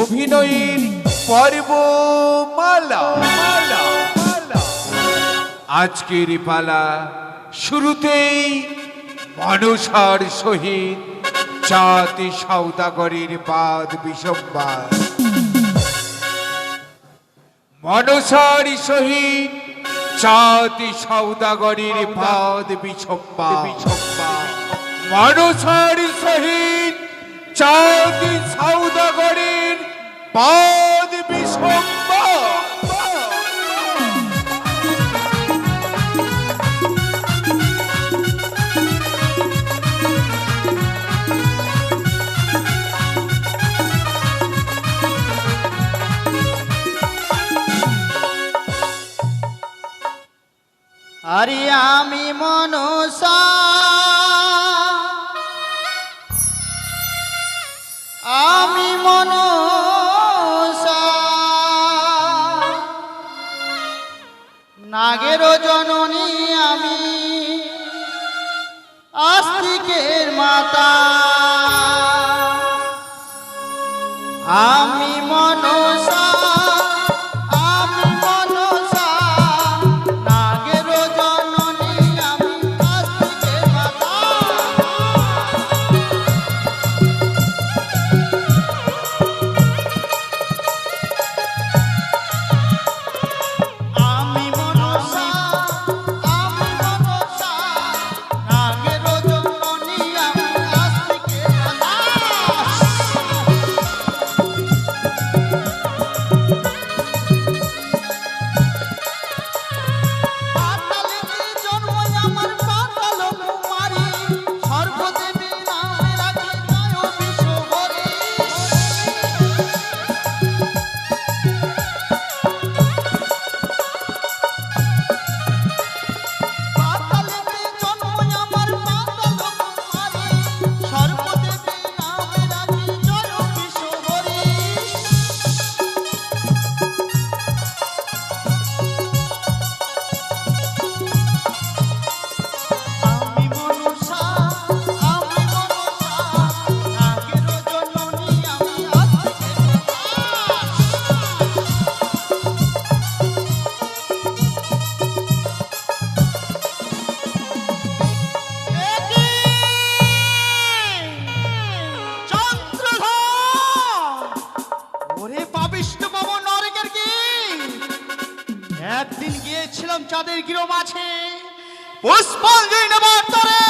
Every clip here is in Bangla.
অভিনয়ের পর্ব মালা। আজকের পালা শুরুতেই মনসার সহিত জাতি সৌদাগরের পাদ বিসম্বাদ। মনসার সহিত জাতি সৌদাগরের পাদ বিসম্বাদ। মনসার সহিত জাতি সৌদাগরের পাদ বিসম্বাদ। আরে আমি মনসা, আমি মনসা, নাগের জননী আমি আস্তিকের মাতা। আমি মনসা, একদিন গিয়েছিলাম চাঁদের গিরো মাঝে পুষ্পাঞ্জলি নেবার তরে।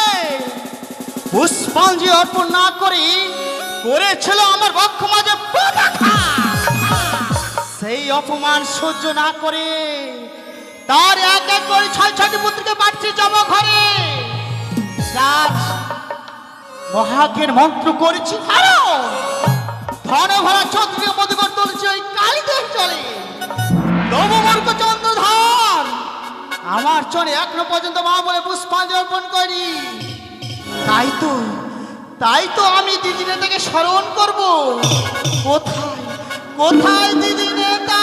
পুষ্পাঞ্জলি অর্পণ না করে করেছিল আমার বক্ষ মাঝে সেই অপমান সহ্য না করে তার এক এক করে ৬-৬টি পুত্রকে পাঠিয়ে জমা ঘরে যার মহাকের মন্ত্র করেছি ধন ভরা ছত্রিয় মধুকর তুলছি ওই কালীদের চলে নবমর্ক চন্দ্রধর আমার চলে এখনো পর্যন্ত মা বলে পুষ্পাঞ্জলি অর্পণ করি। তাই তো আমি দিদি নেতাকে স্মরণ করব। কোথায় কোথায় দিদি নেতা?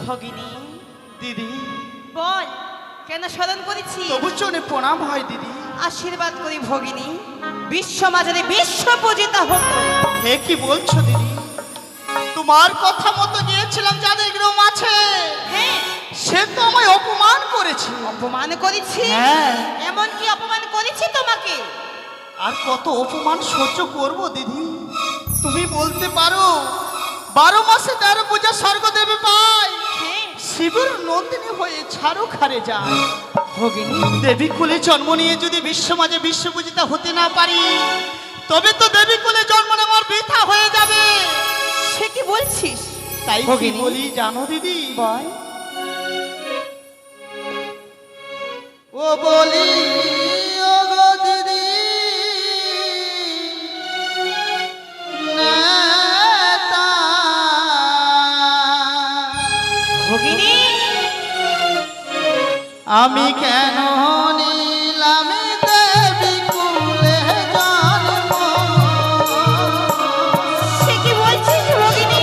ভগিনী দিদি বল, কেন স্মরণ করেছি? তবু চলে প্রণাম হয় দিদি। আশীর্বাদ করি ভগিনী, বিশ্ব মাঝারে বিশ্ব পূজিতা হোক। হে কি বলছো দিদি? তোমার কথা মতো গিয়েছিলাম যাদের গ্রাম আছে, হ্যাঁ সে তো আমায় অপমান করেছে। অপমান করেছি? হ্যাঁ। এমন কি অপমান করেছি তোমাকে? আর কত অপমান সহ্য করব দিদি? তুমি বলতে পারো 12 মাসে 13 পূজা স্বর্গ দেবে পাই, হ্যাঁ শিবের নন্দিনী হয়ে ছাড়ো খারে যায়। ভগিনী দেবী কুলে জন্ম নিয়ে যদি বিশ্ব মাঝে বিশ্ব পূজিতা হতে না পারি, তবে তো দেবী কুলে জন্ম নেওয়ার বৃথা হয়ে যাবে। সে কি বলছিস? তাই কি ভগিনী বলি জানো দিদি? বল। ও বলি ও গো দিদি নেতা, ভগিনী আমি কেন নিলাম দেবী কুলে জন্ম? সে কি বলছিস ভগিনী?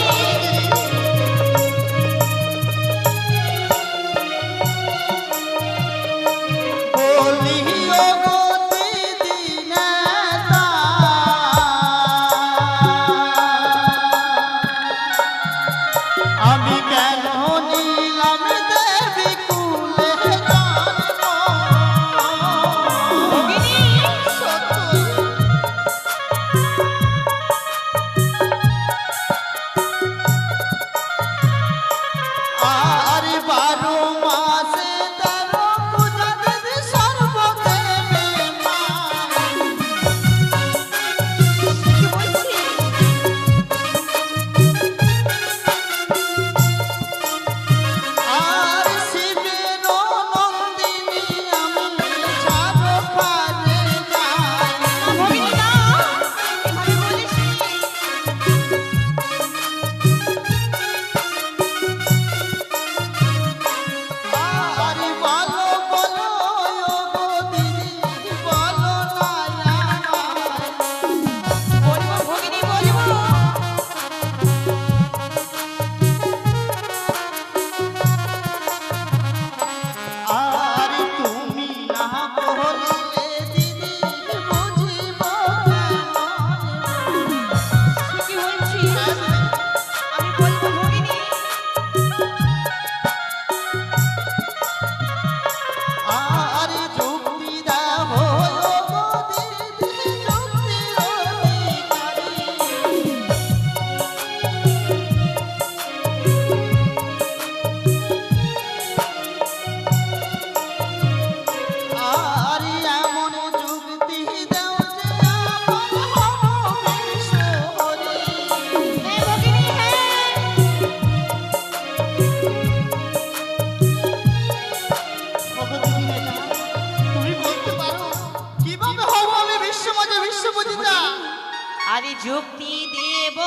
আরে যুক্তি দেব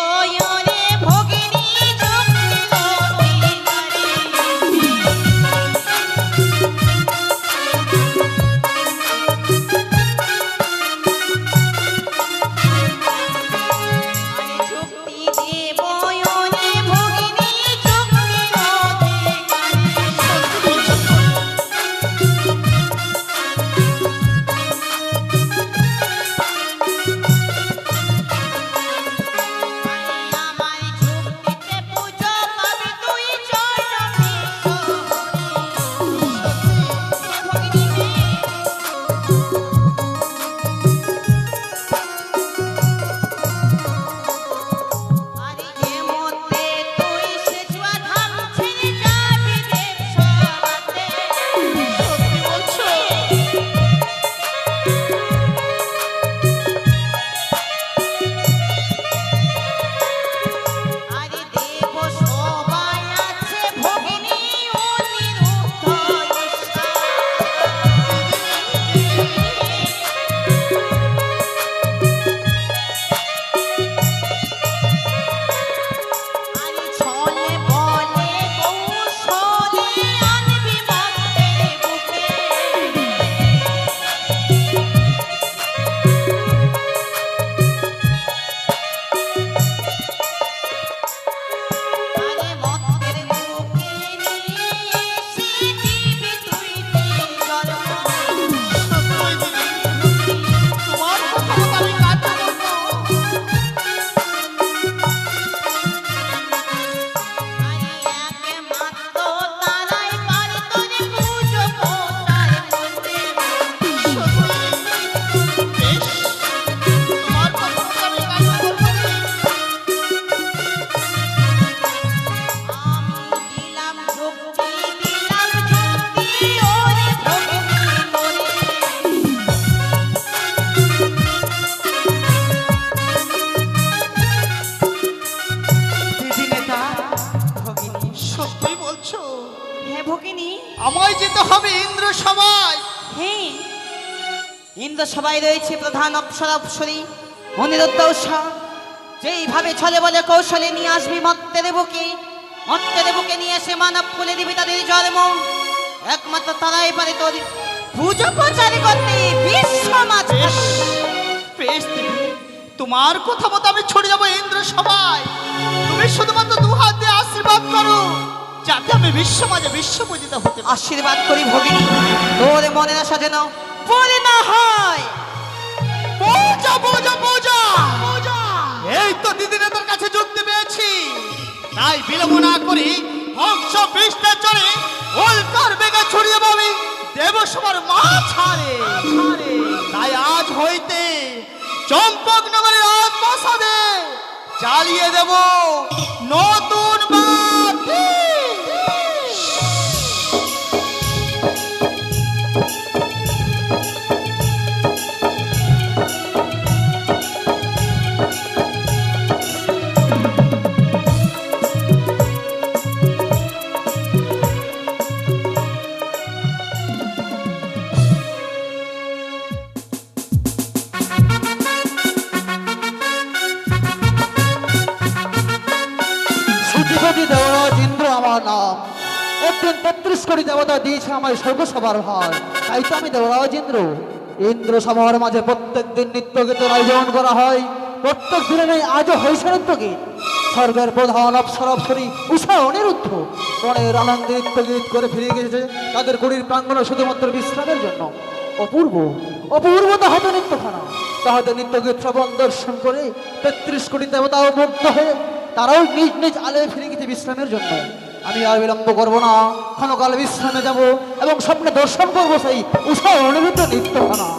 ওরে ভগিনী যুক্তি অধিকারী। আরে যুক্তি দেব ওরে ভগিনী যুক্তি আমার যুক্তিতে পুজো পাবি তুই চরণে ভগিনী। আরে যে মতে তুই সে জুয়া ধাম ছেড়ে যাবি দেব সবাতে। সত্যি বলছো? আরে দেব সবাই আছে ভগিনী অনিরুদ্ধ ঈশা। আরে ছলে বলে কৌশলে আনবি ভক্তের বুকে। আরে ভক্তের বুকে নিয়ে এসে দিবি তুই জন্ম। সত্যই দিদি, তোমার কথা মতো আমি কাজ করবো। আরে একমাত্র তারাই পারে তোরে পুজো পোষার মধ্যে। বেশ, তোমার কথা মতো আমি কাজ করবো। আমি দিলাম যুক্তি ওরে ভগিনী মোরে। দিদি নেতা, ভগিনী, সত্যই বলছো? হ্যাঁ ভগিনী, আমায় যেতে হবে ইন্দ্র সভায়। হ্যাঁ ইন্দ্র সবাই রয়েছে প্রধান অপ্সরা অপ্সরী অনিরুদ্ধ উষা। যেইভাবে ছলে বলে কৌশলে নিয়ে আসবি মত্তের বুকে নিয়ে এসে মানব কুলে দিবি তাদের জন্ম। একমাত্র তারাই পারে তোর পুজো প্রচার করতে বিশ্ব মাঝে। বেশ, বেশ দিদি, তোমার কথা মতো আমি ছড়ে যাবো ইন্দ্র সভায়। তুমি শুধুমাত্র দু হাত দিয়ে আশীর্বাদ করো, যাতে আমি বিশ্ব মাঝে বিশ্ব পূজিত হতে পারি। আশীর্বাদ করি ভগিনী, তোর মনের আশা যেন পূর্ণ না হয়। পূজা পূজা পূজা পূজা, এই তো দিদি নেতার কাছে যুক্তি পেয়েছি। তাই বিলম্ব না করি হংস বৃষ্টি চড়ে উল্কার বেগে ছড়িয়ে পাবি দেবসভার মাঝারে। তাই আজ হইতে চম্পক নগরের আত্মসাদে জ্বালিয়ে দেব নতুন বাতি। সুচিপতি দেবরাজ ইন্দ্র আমার নাম। একদিন ৩৩ কোটি দেবতা দিয়েছে আমায় স্বর্গসভার ভার, তাই তো আমি দেবরাজ ইন্দ্র। ইন্দ্র সভার মাঝে প্রত্যেক দিন নিত্য গীতের আয়োজন করা হয়। প্রত্যেক দিনে নেই আজও হয়েছে নিত্য গীত। স্বর্গের প্রধান অপ্সরা অপ্সরী উষা অনিরুদ্ধ মনের আনন্দে নিত্য গীত করে ফিরে গেছে তাদের কুড়ির প্রাঙ্গণে শুধুমাত্র বিশ্রামের জন্য। অপূর্ব অপূর্ব তাহাতে নিত্যখানা, তাহাতে নিত্য গীত শ্রবণ দর্শন করে ৩৩ কোটি দেবতাও মুগ্ধ হয়ে তারাও নিজ নিজ আলয়ে ফিরে গেছে বিশ্রামের জন্য। আমি আর বিলম্ব করবো না, ক্ষণকাল বিশ্রামে যাব এবং স্বপ্নে দর্শন করবো সেই উষা অনিরুদ্ধ নিত্যখানা।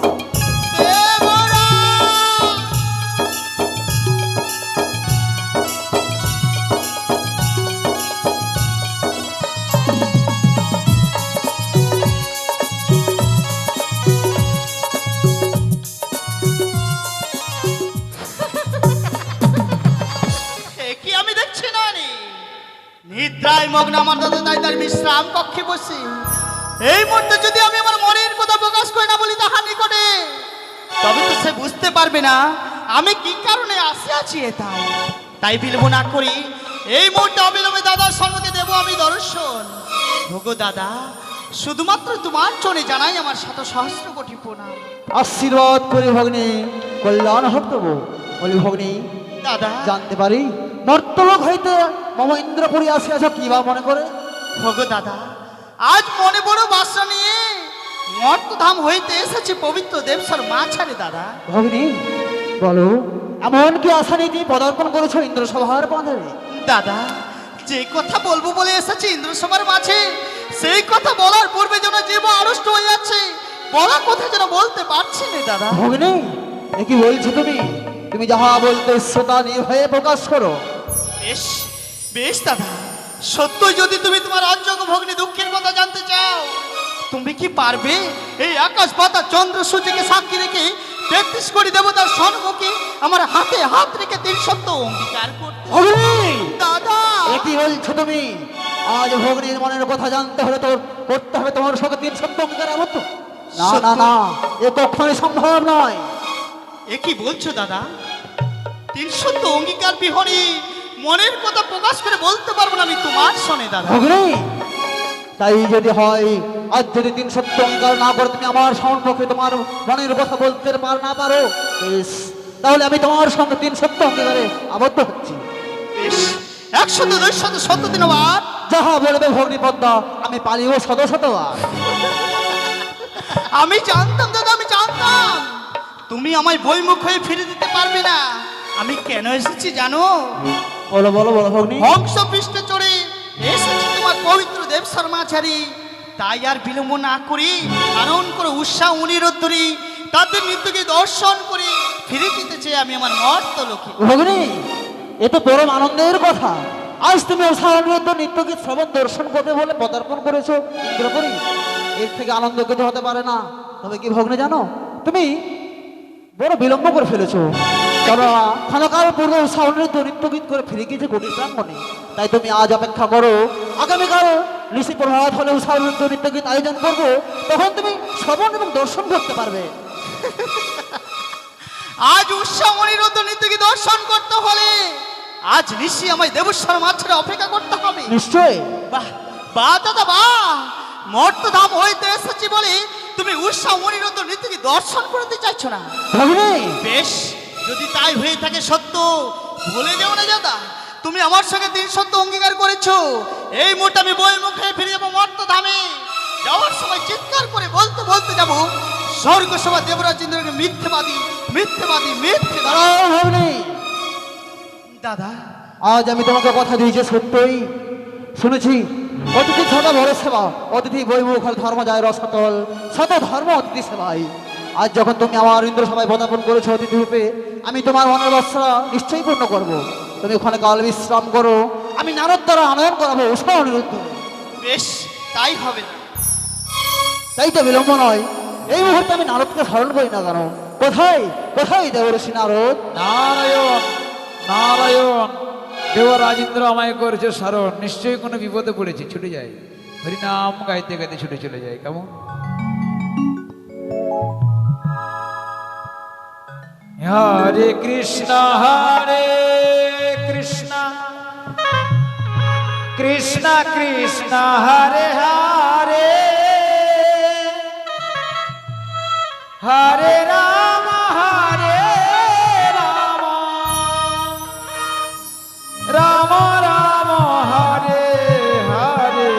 নিদ্রায় মগ্ন আমার দাদা তাই তার বিশ্রাম কক্ষে বসে। এই মুহূর্তে যদি আমি আমার মনের কথা প্রকাশ করে না বলি তাহার নিকটে, তবে তো সে বুঝতে পারবে না আমি কি কারণে আসিয়াছি তাই তাই বিলম্ব না করি এই মুহূর্তে অবিলম্বে দাদার সঙ্গে দেব আমি দর্শন। ভোগো দাদা, শুধুমাত্র তোমার চলে জানাই আমার শত সহস্র কোটি প্রণাম। আশীর্বাদ করি ভগ্নী, কল্যাণ হোক তবু। বলি ভগ্নী, দাদা, জানতে পারি নর্তলোক হইতে মম ইন্দ্রপুরী আসিয়াছ, কি বা মনে করে? ভোগো দাদা, আজ মনে বড় বাসা নিয়ে মর্তধাম হইতে এসেছে পবিত্র দেবসর মাছারে দাদা। ভগ্নী বলো, এমন কি আশা নিয়ে তুমি পদার্পণ করেছো ইন্দ্রসভার বাঁধে? দাদা, যে কথা বলবো বলে এসেছি ইন্দ্রসভার মাঝে, সেই কথা বলার পূর্বে যেন জীব আড়ষ্ট হয়ে যাচ্ছে, বলা কথা যেন বলতে পারছি না দাদা। ভগ্নী, এ কি বলছো তুমি? তুমি যাহা বলতে শ্রোতা নির্ভয়ে প্রকাশ করো। বেশ বেশ দাদা, সত্যই যদি তুমি তোমার অযোগ্য ভগ্নী দুঃখের কথা জানতে চাও, তুমি কি পারবে এই আকাশ পাতা চন্দ্র সূর্যকে সাক্ষী রেখে 33 কোটি দেবতার সম্মুখে আমার হাতে হাত রেখে 3 সত্য অঙ্গীকার করতে? ভগ্নী, দাদা, এ কি বলছো তুমি? আজ ভগ্নীর মনের কথা জানতে হলে তোর করতে হবে তোমার সঙ্গে 3 সত্য অঙ্গীকার আবদ্ধ। না না না, এ কখনোই সম্ভব নয়। এ কি বলছো দাদা? 3 সত্য অঙ্গীকার বিহনে মনের কথা প্রকাশ করে বলতে পারবো না আমি তোমার শোনে দাদা। ভগ্নী, তাই যদি হয়, আজ যদি 3 সত্য অঙ্গীকার না করে তুমি আমার সম্মুখে তোমার মনের কথা বলতে না পারো, বেশ, তাহলে আমি তোমার সঙ্গে 3 সত্য অঙ্গীকারে আবদ্ধ হচ্ছি। বেশ, 100 200 সত্য দিন আবার যাহা বলবে ভগ্নী পদ্মা, আমি পালিব শত শতবার। আমি জানতাম দাদা, আমি জানতাম তুমি আমায় বইমুখ হয়ে ফিরে দিতে পারবে না। আমি কেন এসেছি জানো? বলো বলো বলো ভগ্নী। হংস পৃষ্ঠে চড়ে এসেছি তোমার পবিত্র দেব শর্মাচারী, তাই আর বিলম্ব না করি আনন্দ করে উৎসাহ অনিরোধরি তাদের নৃত্যকে দর্শন করে ফিরে দিতে চাই আমি আমার মর্ত লোকে। ভগ্নী, এ তো পরম আনন্দের কথা। আজ তুমি অসাধারণ নিত্যগীত শ্রবণ দর্শন করবে বলে পদার্পণ করেছো ইন্দ্রপুরী, এর থেকে আনন্দ কিছু হতে পারে না। তবে কি ভগ্নী জানো, তুমি বড় বিলম্ব করে ফেলেছো। কেননা ক্ষণকাল পূর্বে উৎসাহিত নৃত্যগীত করে ফিরে গিয়েছে কোটি প্রাঙ্গণে। তাই তুমি আজ অপেক্ষা করো, আগামীকাল ঋষি প্রভাত হলে উৎসাহিত নৃত্যগীত আয়োজন করবো, তখন তুমি শ্রবণ এবং দর্শন করতে পারবে। আজ উৎসাহ অনিরোধ নৃত্যকে দর্শন করতে হলে আজ নিশ্চয়ই আমায় দেবস্বর মাছের অপেক্ষা করতে হবে। নিশ্চয়। বাহ বাহ দাদা বাহ, মর্তধাম হইতে এসেছি বলে তুমি উৎসাহ অনিরোধ নৃত্যকে দর্শন করতে চাইছো না? ভগ্নী, বেশ, যদি তাই হয়ে থাকে সত্য, ভুলে যেও না দাদা, তুমি আমার সঙ্গে 3 সত্য অঙ্গীকার করেছো। এই মুহূর্তে আমি বই মুখে ফিরে যাবো মর্তধামে। যাওয়ার সময় চিৎকার করে বলতে বলতে যাবো, স্বর্গ সভা দেবরাজ ইন্দ্রকে মিথ্যেবাদী মিথ্যেবাদী মিথ্যেবাদী। দাঁড়াও ভগ্নী, দাদা, আজ আমি তোমাকে কথা দিয়েছি সত্যই। শুনেছি অতিথি সদা বড় সেবা, অতিথি বৈমুখর ধর্ম যায় রসতল, শত ধর্ম অতিথি সেবাই। আজ যখন তুমি আমার ইন্দ্র সভায় পদার্পণ করেছো অতিথি রূপে, আমি তোমার মনের বাসনা নিশ্চয়ই পূর্ণ করবো। তুমি ওখানে কাল বিশ্রাম করো, আমি নারদ দ্বারা আনয়ন করাবো উৎসাহ অনিরুদ্ধ। বেশ, তাই হবে না। তাই তো বিলম্ব নয়, এই মুহূর্তে আমি নারদকে স্মরণ করি না কেন? কোথায় কোথায় দেবর্ষি নারদ? নারায়ণ নারায়ণ, দেব রাজেন্দ্র আমায় করেছে স্মরণ, নিশ্চয়ই কোনো বিপদে পড়েছে, ছুটে যায়, হরিনাম গাইতে গাইতে ছুটে চলে যায়। কেমন হরে কৃষ্ণ কৃষ্ণ কৃষ্ণ হরে হরে, হরে রাম রাম রাম হরে হরে,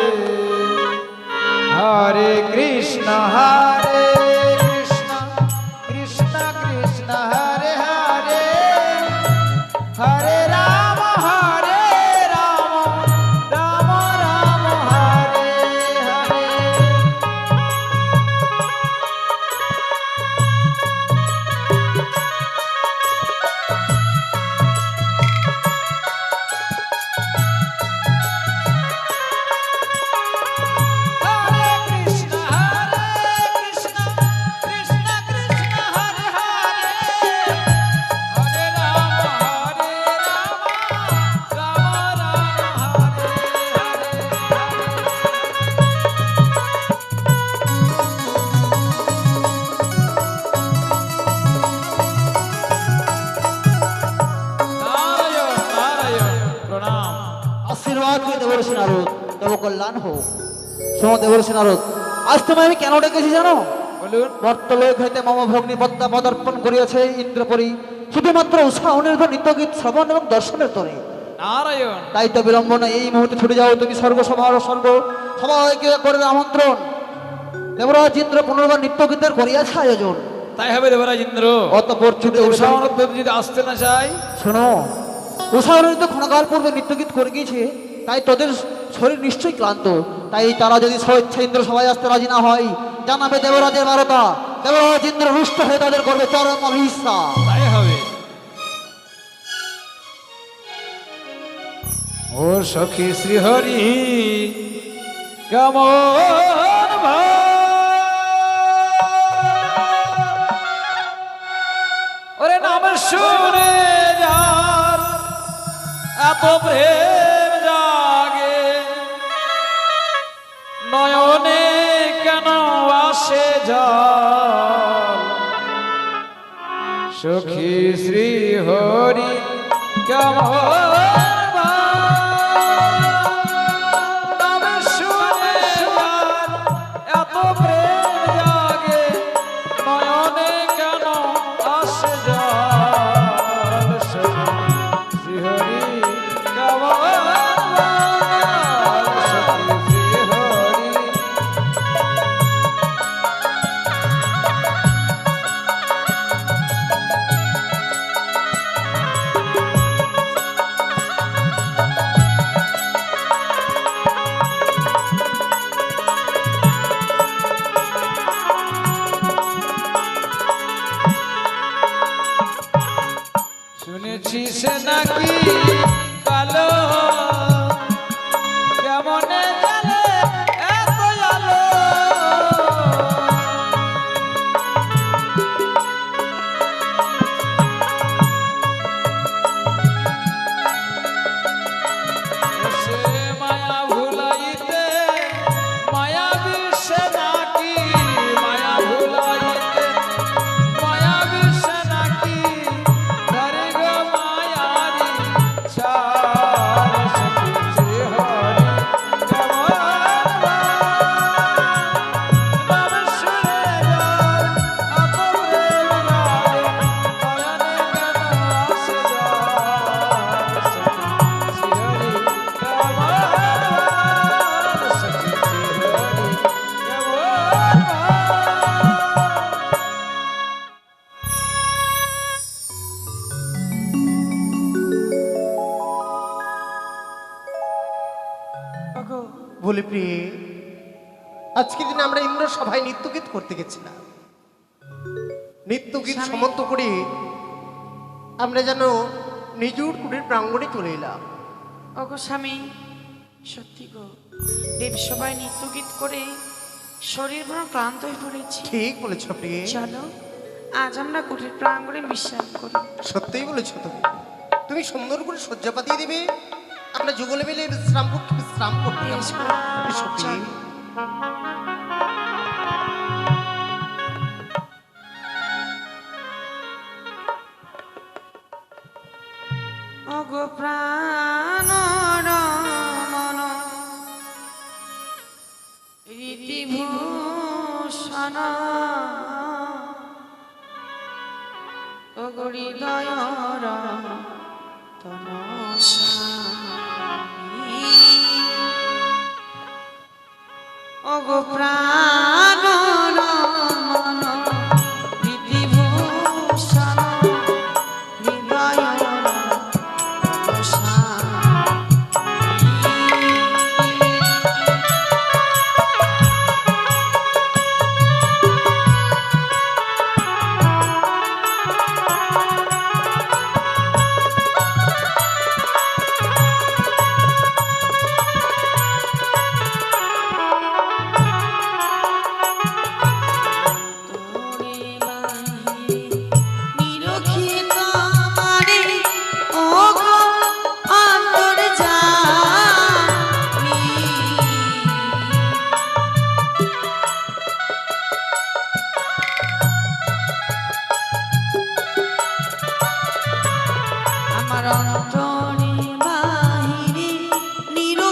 হরে কৃষ্ণ কৃষ্ণ কৃষ্ণ কৃষ্ণ হরে হরে, হরে রাম রাম রাম হরে হরে। তুই দেবর্ষি নারদ, দেব কল্যাণ হোক। শোনো দেবর্ষি নারদ, আজ তোমায় আমি কেন ডেকেছি জানো? বলুন। মর্তলোক হইতে মম ভগ্নি পদ্মা পদার্পণ করিয়াছে ইন্দ্রপরি, শুধুমাত্র উষা অনির্ভর নিত্যগীত শ্রবণ এবং দর্শনের তরে। নারায়ণ। তাই তো বিলম্ব না, এই মুহূর্তে ছুটে যাও তুমি স্বর্গ সভার স্বর্গ সবাইকে করে আমন্ত্রণ। দেবরাজ ইন্দ্র পুনর্বার নিত্যগীতের করিয়াছে আয়োজন। তাই হবে দেবরাজ ইন্দ্র। অতঃপর ছুটে উষা অনির্বাণ যদি আসতে না চাই, শোনো, উষা অনির্বাণ ক্ষণকাল পূর্বে নিত্যগীত করে গিয়েছে, তাই তোদের শরীর নিশ্চয়ই ক্লান্ত। তাই তারা যদি স্বেচ্ছা ইন্দ্র সবাই আসতে রাজি না হয়, জানাবে দেবরাজের বারতা। দেবরাজ ইন্দ্র রুষ্ট হয়ে তাদের করবে চরম অভিশা। তাই হবে। ও সখী শ্রীহরি কেমন ওরে নাম শুনে যার এত প্রেম জাগে, নয়নে কেন আসে জল, সখী শ্রী হরি কেমন শুনেছি সে নাকি কালো, কেমনে জানে এত আলো, সে মায়া ভুলাইতে মায়া বিশ্বে নাকি, মায়া ভুলাইতে মায়া বিশ্বে নাকি, ধরে গো মায়ারি ছাড়, সখী শ্রী হরি কেমন নাম শুনে যার এত প্রেম লাগে, নয়নে কেন আসে জল, সখী শ্রী হরি কেমন, সখী শ্রী হরি বলি প্রিয়ে, আজকের দিনে আমরা ইন্দ্র সভায় নৃত্যগীত করতে গেছিলাম। নৃত্যগীত স্বামী। সমাপ্ত করে আমরা যেন নিজুর কুটির প্রাঙ্গণে চলে এলাম। ওগো স্বামী, সত্যি গো, দেবসভায় নৃত্য গীত করে শরীর বড় ক্লান্ত হয়ে পড়েছি। ঠিক বলেছ প্রিয়ে, চলো আজ আমরা কুটির প্রাঙ্গণে বিশ্রাম করি। সত্যিই বলেছ তুমি। তুমি সুন্দর করে শয্যা পাতিয়ে দিবে, আমরা যুগলে মিলে বিশ্রাম করতে বেশ গো, এসো প্রিয়ে। চলো। ওগো প্রাণ রমণ রীতিভূষণ, ওগো হৃদয় তনসামী, ওগো প্রাণ রমণ রীতিভূষণ, হৃদয় আমার অন্তরে বাহিরে নিরো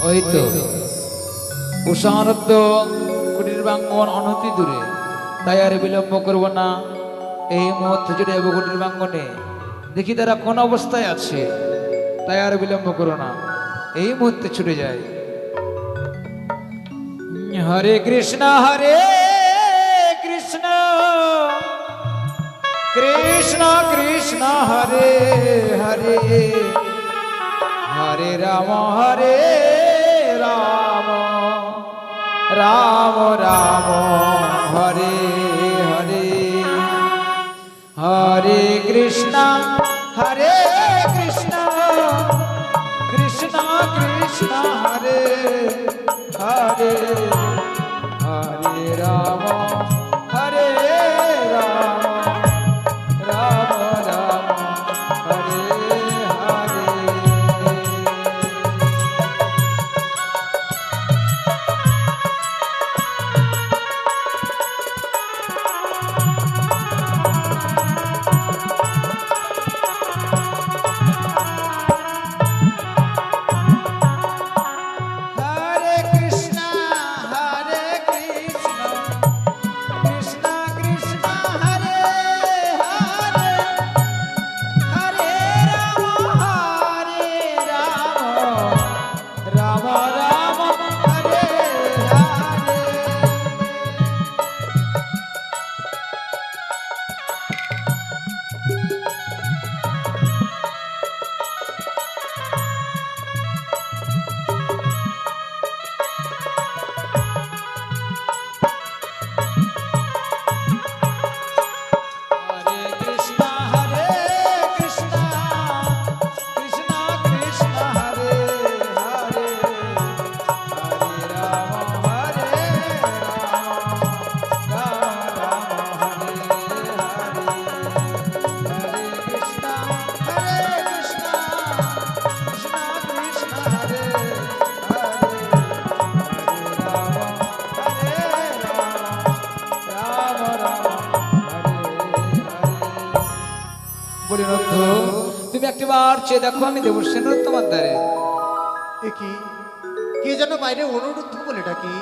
ওই তো উষানদ্য কুটির প্রাঙ্গণ অনতি দূরে, তাই আর বিলম্ব করব না, এই মুহূর্তে চলে যাবো কুটির প্রাঙ্গণে। দেখি তারা কোন অবস্থায় আছে, তাই আর বিলম্ব করো না, এই মুহূর্তে ছুটে যায়। হরে কৃষ্ণ কৃষ্ণ কৃষ্ণ কৃষ্ণ হরে হরে, হরে রাম রাম রাম হরে হরে, হরে কৃষ্ণ কৃষ্ণ কৃষ্ণ কৃষ্ণ হরে হরে, হরে রাম রাম রাম রাম হরে হরে। হরে কৃষ্ণ কৃষ্ণ কৃষ্ণ হরে হরে, হরে রাম রাম রাম হরে হরে। হরে কৃষ্ণ কৃষ্ণ কৃষ্ণ কৃষ্ণ হরে হরে, হরে রাম রাম রাম হরে হরে, হরে কৃষ্ণ কৃষ্ণ কৃষ্ণ কৃষ্ণ হরে হরে, হরে রাম রাম রাম বলি রথ, তুমি একটিবার চেয়ে দেখো, আমি দেবশ্রেণ তোমার দ্বারে। কি কে যেন বাইরে অনুরুদ্ধ বলে ডাকি,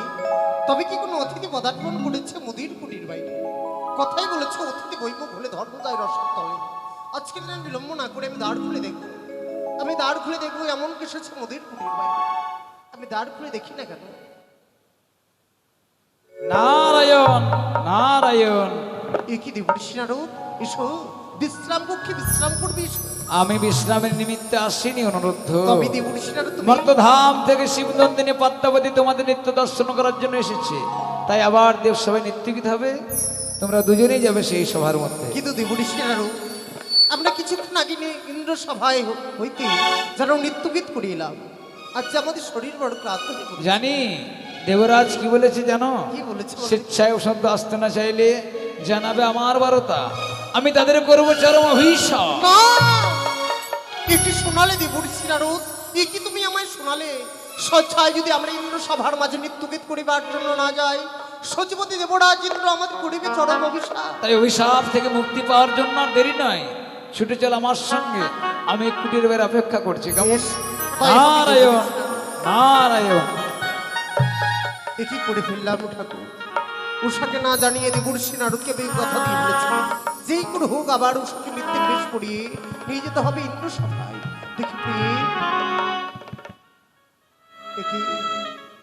তবে কি কোনো অতিথি পদার্পণ করেছে মুদির কুটির বাইরে? কথাই বলেছে অতিথি বৈমুখ হলে ধর্ম যায় রসের তলে। আজকের দিন বিলম্ব না করে আমি দ্বার খুলে দেখবো, আমি দ্বার খুলে দেখবো এমন কি এসেছে মুদির কুটির বাইরে। আমি দ্বার খুলে দেখি না কেন? নারায়ণ নারায়ণ, এ কি দেবর্ষি নারদ, এসো বিশ্রাম কক্ষে বিশ্রাম করবে, এসো। আমি বিশ্রামের নিমিত্তে আসিনি অনুরুদ্ধ, তবে দেবর্ষি নারদ তুমি মর্তধাম থেকে শিবনন্দিনী পদ্মাবতী তোমাদের নিত্য দর্শন করার জন্য এসেছে, তাই আবার দেবসভায় নৃত্যগীত হবে, তোমরা দুজনেই যাবে সেই সভার মধ্যে। কিন্তু দেবর্ষি নারদ আমরা কিছুক্ষণ আগে ইন্দ্র সভায় হইতে যেন নৃত্যগীত করে এলাম, আজ আমাদের শরীর বড় ক্লান্ত হয়ে পড়েছে। জানি দেবরাজ কি বলেছে জানো? কি বলেছে বলো? স্বেচ্ছায় শব্দ আসতে না চাইলে জানাবে আমার বারতা, আমি তাদের করবো চরম অভিশাপ। না! এটি শোনালে দেবর্ষি নারদ, এ কি তুমি আমায় শোনালে? স্বেচ্ছায় যদি আমরা ইন্দ্র সভার মাঝে নৃত্যগীত করিবার জন্য না যাই, সচিবতী দেবরাজ ইন্দ্র আমাদের করিবে চরম অভিশাপ। তাই অভিশাপ থেকে মুক্তি পাওয়ার জন্য আর দেরি নয়, ছুটে চল আমার সঙ্গে, আমি কুটির বের অপেক্ষা করছি, কেমন? তাই হবে নারায়ণ নারায়ণ। এ কি করে ফেললাম ঠাকুর? উষাকে না জানিয়ে দেবর্ষি নারদকে এই কথা দিয়ে বলেছে যেই করে হোক আবার উষাকে নৃত্যের বেশ পড়িয়ে নিয়ে যেতে হবে ইন্দ্র সভায়। দেখি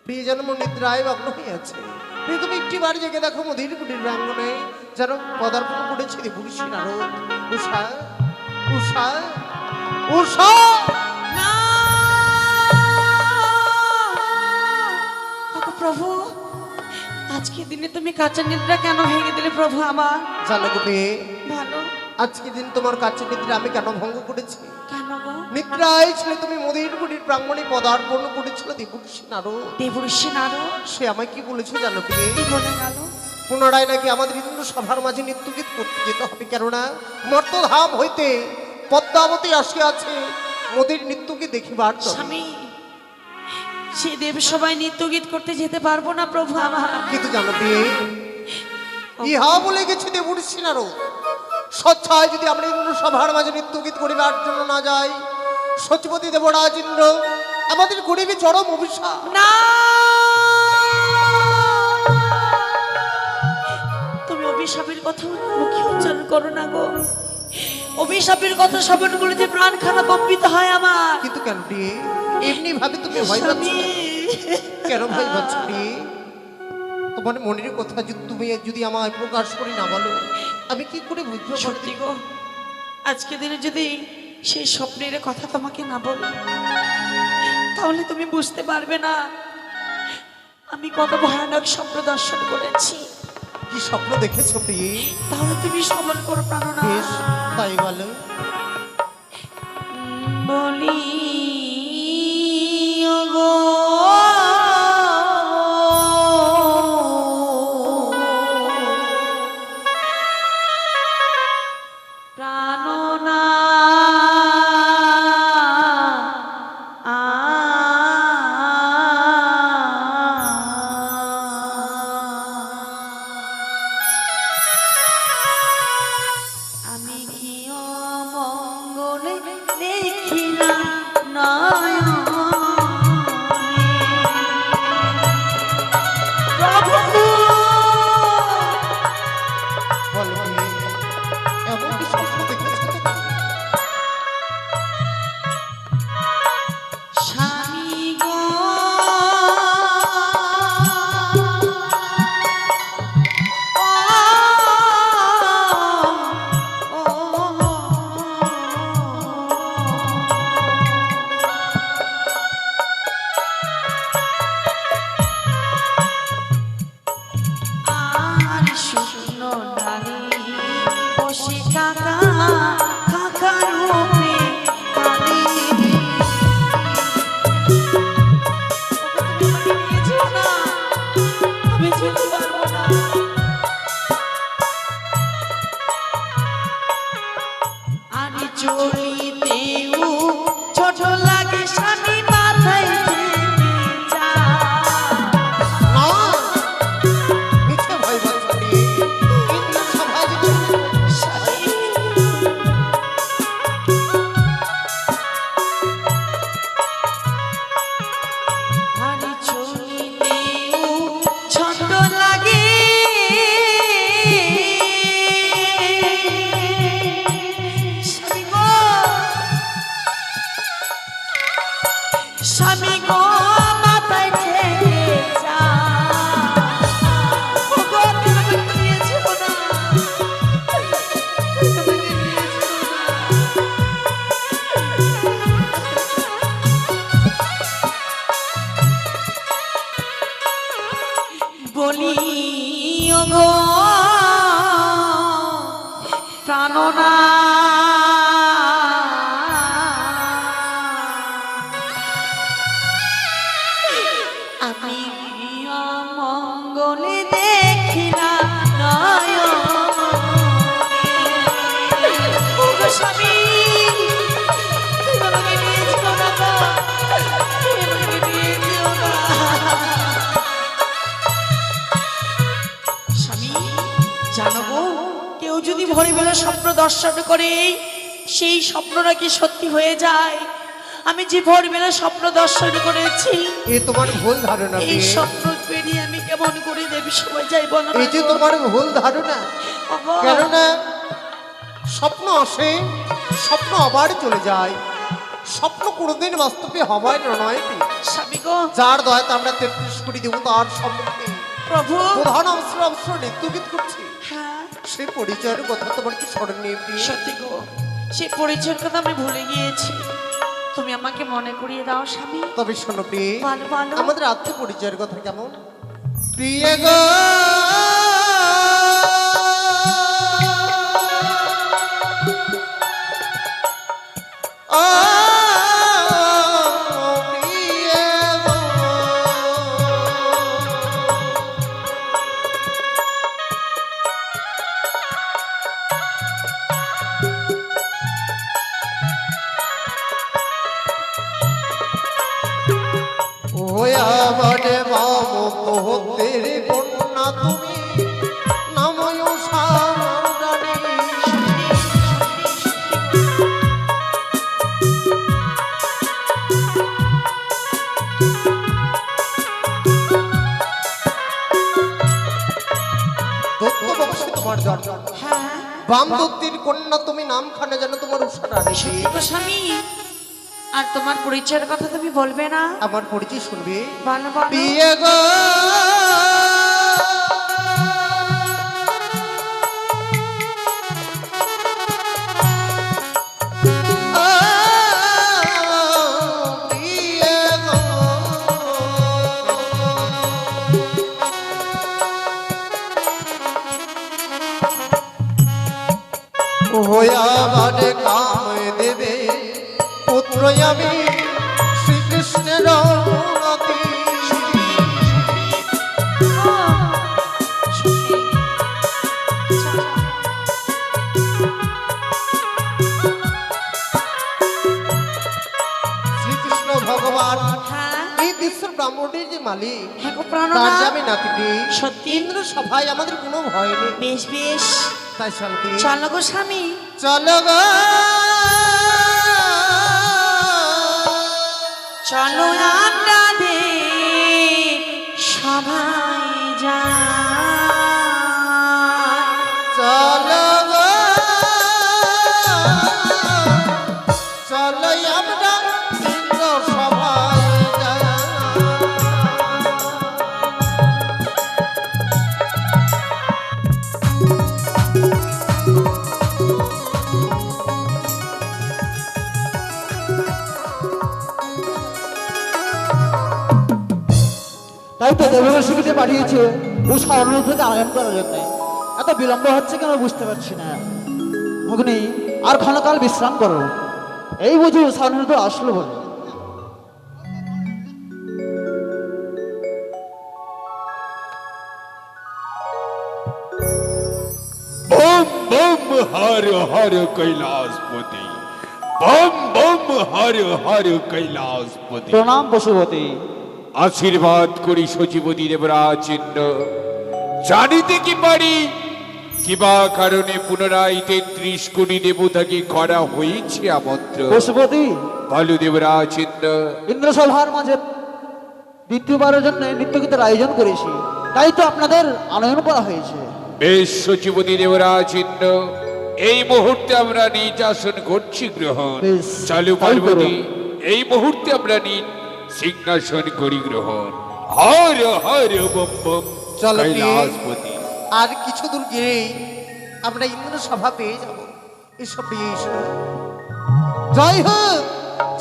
প্রিয় যেন মন নিদ্রায় মগ্ন হয়ে আছে। প্রিয় তুমি একটি বার জেগে দেখো মধুর কুটির প্রাঙ্গণে যেন পদার্পণ করেছে দেবর্ষি নারদ। উষা উষা উষা না ওগো প্রভু, আজকে দিনে তুমি কাঁচা নিদ্রা কেন ভেঙে দিলে প্রভু আমার? জানো গো মেয়ে, ভালো আজকে দিন তোমার কাছে নিদ্রা আমি কেন ভঙ্গ করেছি? কেন গো? নিদ্রায় ছিল তুমি মধুর কুটির প্রাঙ্গণে পদার্পণ করেছিল দেবর্ষি নারদ। দেবর্ষি নারদ সে আমায় কি বলেছে জানো প্রিয়ে? কি বলে গেল? পুনরায় নাকি আমাদের ইন্দ্র সভার মাঝে নৃত্যগীত করতে যেতে হবে, কেননা মর্তধাম হইতে পদ্মাবতী আসিয়াছে মোদের নৃত্যকে দেখিবার জন্য। স্বামী, সে দেব সবাই নৃত্য গীত করতে যেতে পারবো না প্রভু আমার। কিন্তু জানো প্রিয়ে, ইহা বলে গেছে দেবর্ষি নারদ, স্বেচ্ছায় যদি আমরা ইন্দ্র সভার মাঝে নৃত্যগীত করিবার জন্য না যাই, সচিবতী দেবরাজ ইন্দ্র আমাদের গরিবী চরম অভিশাপ। না, তুমি অভিশাপের কথা মুখে উচ্চারণ করো না গো। অভিশাপের কথা শ্রবণ করলে প্রাণ খানা কম্পিত হয় আমার। কিন্তু কেন প্রিয়ে এমনি ভাবে তুমি ভয় পাচ্ছ স্বামী, কেন ভয় পাচ্ছ প্রিয়ে? তোমার মনের কথা তুমি যদি আমায় প্রকাশ করে না বলো আমি কি করে বুঝবো? সত্যি গো, আজকে দিনে যদি সেই স্বপ্নের কথা তোমাকে না বলি তাহলে তুমি বুঝতে পারবে না আমি কত ভয়ানক স্বপ্ন দর্শন করেছি। কি স্বপ্ন দেখেছো প্রিয়ে? তাহলে তুমি শ্রবণ করো প্রাণনা। বেশ তাই বলো। বলি ওগো প্রাণনা আমি কি অমঙ্গলে দেখিলাম নয়নে। প্রভু বলো প্রিয়ে এমন কি স্বপ্ন দেখেছো? স্বামী গো আর শুকনো ডালি বসে কাকা কাকা রূপে কাঁদে। তুমি আমাকে নিয়ে যেও না, আমি যেতে পারবো না। আরে চলিতেও ছোট লাগে স্বামী মাথায় চেপে যায়। না মিথ্যে ভয় পাচ্ছ প্রিয়ে। ইন্দ্র সভায় যদি আরে চলিতেও ছোট লাগে স্বামী গো, স্বামী গো মাথায় ছেড়ে যায়। ওগো, তুমি আমাকে নিয়ে যেও না, তুমি আমাকে নিয়ে যেও না। বলি ওগো প্রাণনা আমি অমঙ্গলে দেখিলাম নয়নে। ওগো স্বামী, তুমি আমাকে নিয়ে যেও না গো, তুমি আমাকে নিয়ে যেও না। স্বামী, জানো গো, কেউ যদি ভোরে বেলা স্বপ্ন দর্শন করে সেই স্বপ্ন নাকি সত্যি হয়ে যায়। আমি যে ভোরবেলা স্বপ্ন দর্শন করেছি এ তোমার ভুল ধারণা এই প্রিয়ে। স্বপ্ন পেরিয়ে আমি কেমন করে দেবী সময় যাই বলো না এই যে গো? তোমার ভুল ধারণা। ওগো, কেননা স্বপ্ন আসে স্বপ্ন আবার চলে যায়, স্বপ্ন কোনোদিন বাস্তবে হবায় নয় প্রিয়ে। স্বামী গো, যার দয়াতে আমরা 33 কোটি দেবতার সম্মুখে প্রভু, প্রধান অবসর নৃত্যগীত করছি, হ্যাঁ সেই পরিচয়ের কথা তোমার কি স্মরণ নেই প্রিয়ে? সত্যি গো, সেই পরিচয়ের কথা আমি ভুলে গিয়েছি, তুমি আমাকে মনে করিয়ে দাও স্বামী। তবে শোনো প্রিয়ে, বলো, বলো। আমাদের আত্ম পরিচয়ের কথা কেমন? প্রিয় গো ও প্রিয় গো, ওয়া বনে মমতের কন্যা তুমি নাময় সামরানি। জন্ম হ্যাঁ বামদত্তির কন্যা তুমি নামখানে যেন তোমার উষা রানী। সত্যি গো স্বামী, আর তোমার পরিচয়ের কথা তুমি বলবে না? আমার পরিচয় শুনবে? বলো বলো। বিয়ে গো বিয়ে গো হইয়া মানে কাম দেবে পুত্র আমি শ্রীকৃষ্ণের নাতি। শ্রীকৃষ্ণ ভগবান হ্যাঁ এই বিশ্বের ব্রাহ্মণের যে মালিক, হ্যাঁ গো তার প্রাণনাথ। যাবে নাতিটি। সত্যি? ইন্দ্র সভায় আমাদের কোনো ভয় নেই। বেশ বেশ, তাই শান্তি চলো গো স্বামী। চলো গো চলো আপনাদের সবাই যায়। চলো গো চলো আমরা ইন্দ্র সভায় যাই। তাই তো দেবরসিকে পাঠিয়েছে উষা অনুরোধকে আয়োজন করার জন্য। এত বিলম্ব হচ্ছে কেন বুঝতে পারছি না। ভগ্নি আর ক্ষণকাল বিশ্রাম করো, এই বুঝি উষা অনুরোধ আসলো বলে। Bomb bomb Har Har Kailashpati, bomb bomb Har Har Kailashpati. প্রণাম পশুপতি। আশীর্বাদ করি সচিবতী দেবরাজেন্দ্র। জানিতে কি পারি কিবা কারণে পুনরায় 33 কোটি দেবতাকে করা হয়েছে আমন্ত্রণ? পশুপতি, বলো দেবরাজেন্দ্র। ইন্দ্রসভার মাঝে দ্বিতীয়বারের জন্য নৃত্যগীতের আয়োজন করেছি, তাই তো আপনাদের আনয়ন করা হয়েছে। বেশ সচিবতী দেবরাজেন্দ্র, এই মুহূর্তে আমরা নিজ আসন করছি গ্রহণ। বেশ, চালু তাই পার্বতী, করুন। এই মুহূর্তে আমরা নিজ সিংহাসন করি গ্রহণ। হর হর বম বম চলো কি? কৈলাসপতি। আর কিছু দূর গিয়েই আমরা ইন্দ্র সভা পেয়ে যাব। এসব প্রিয় ঈশ্বর, জয় হোক,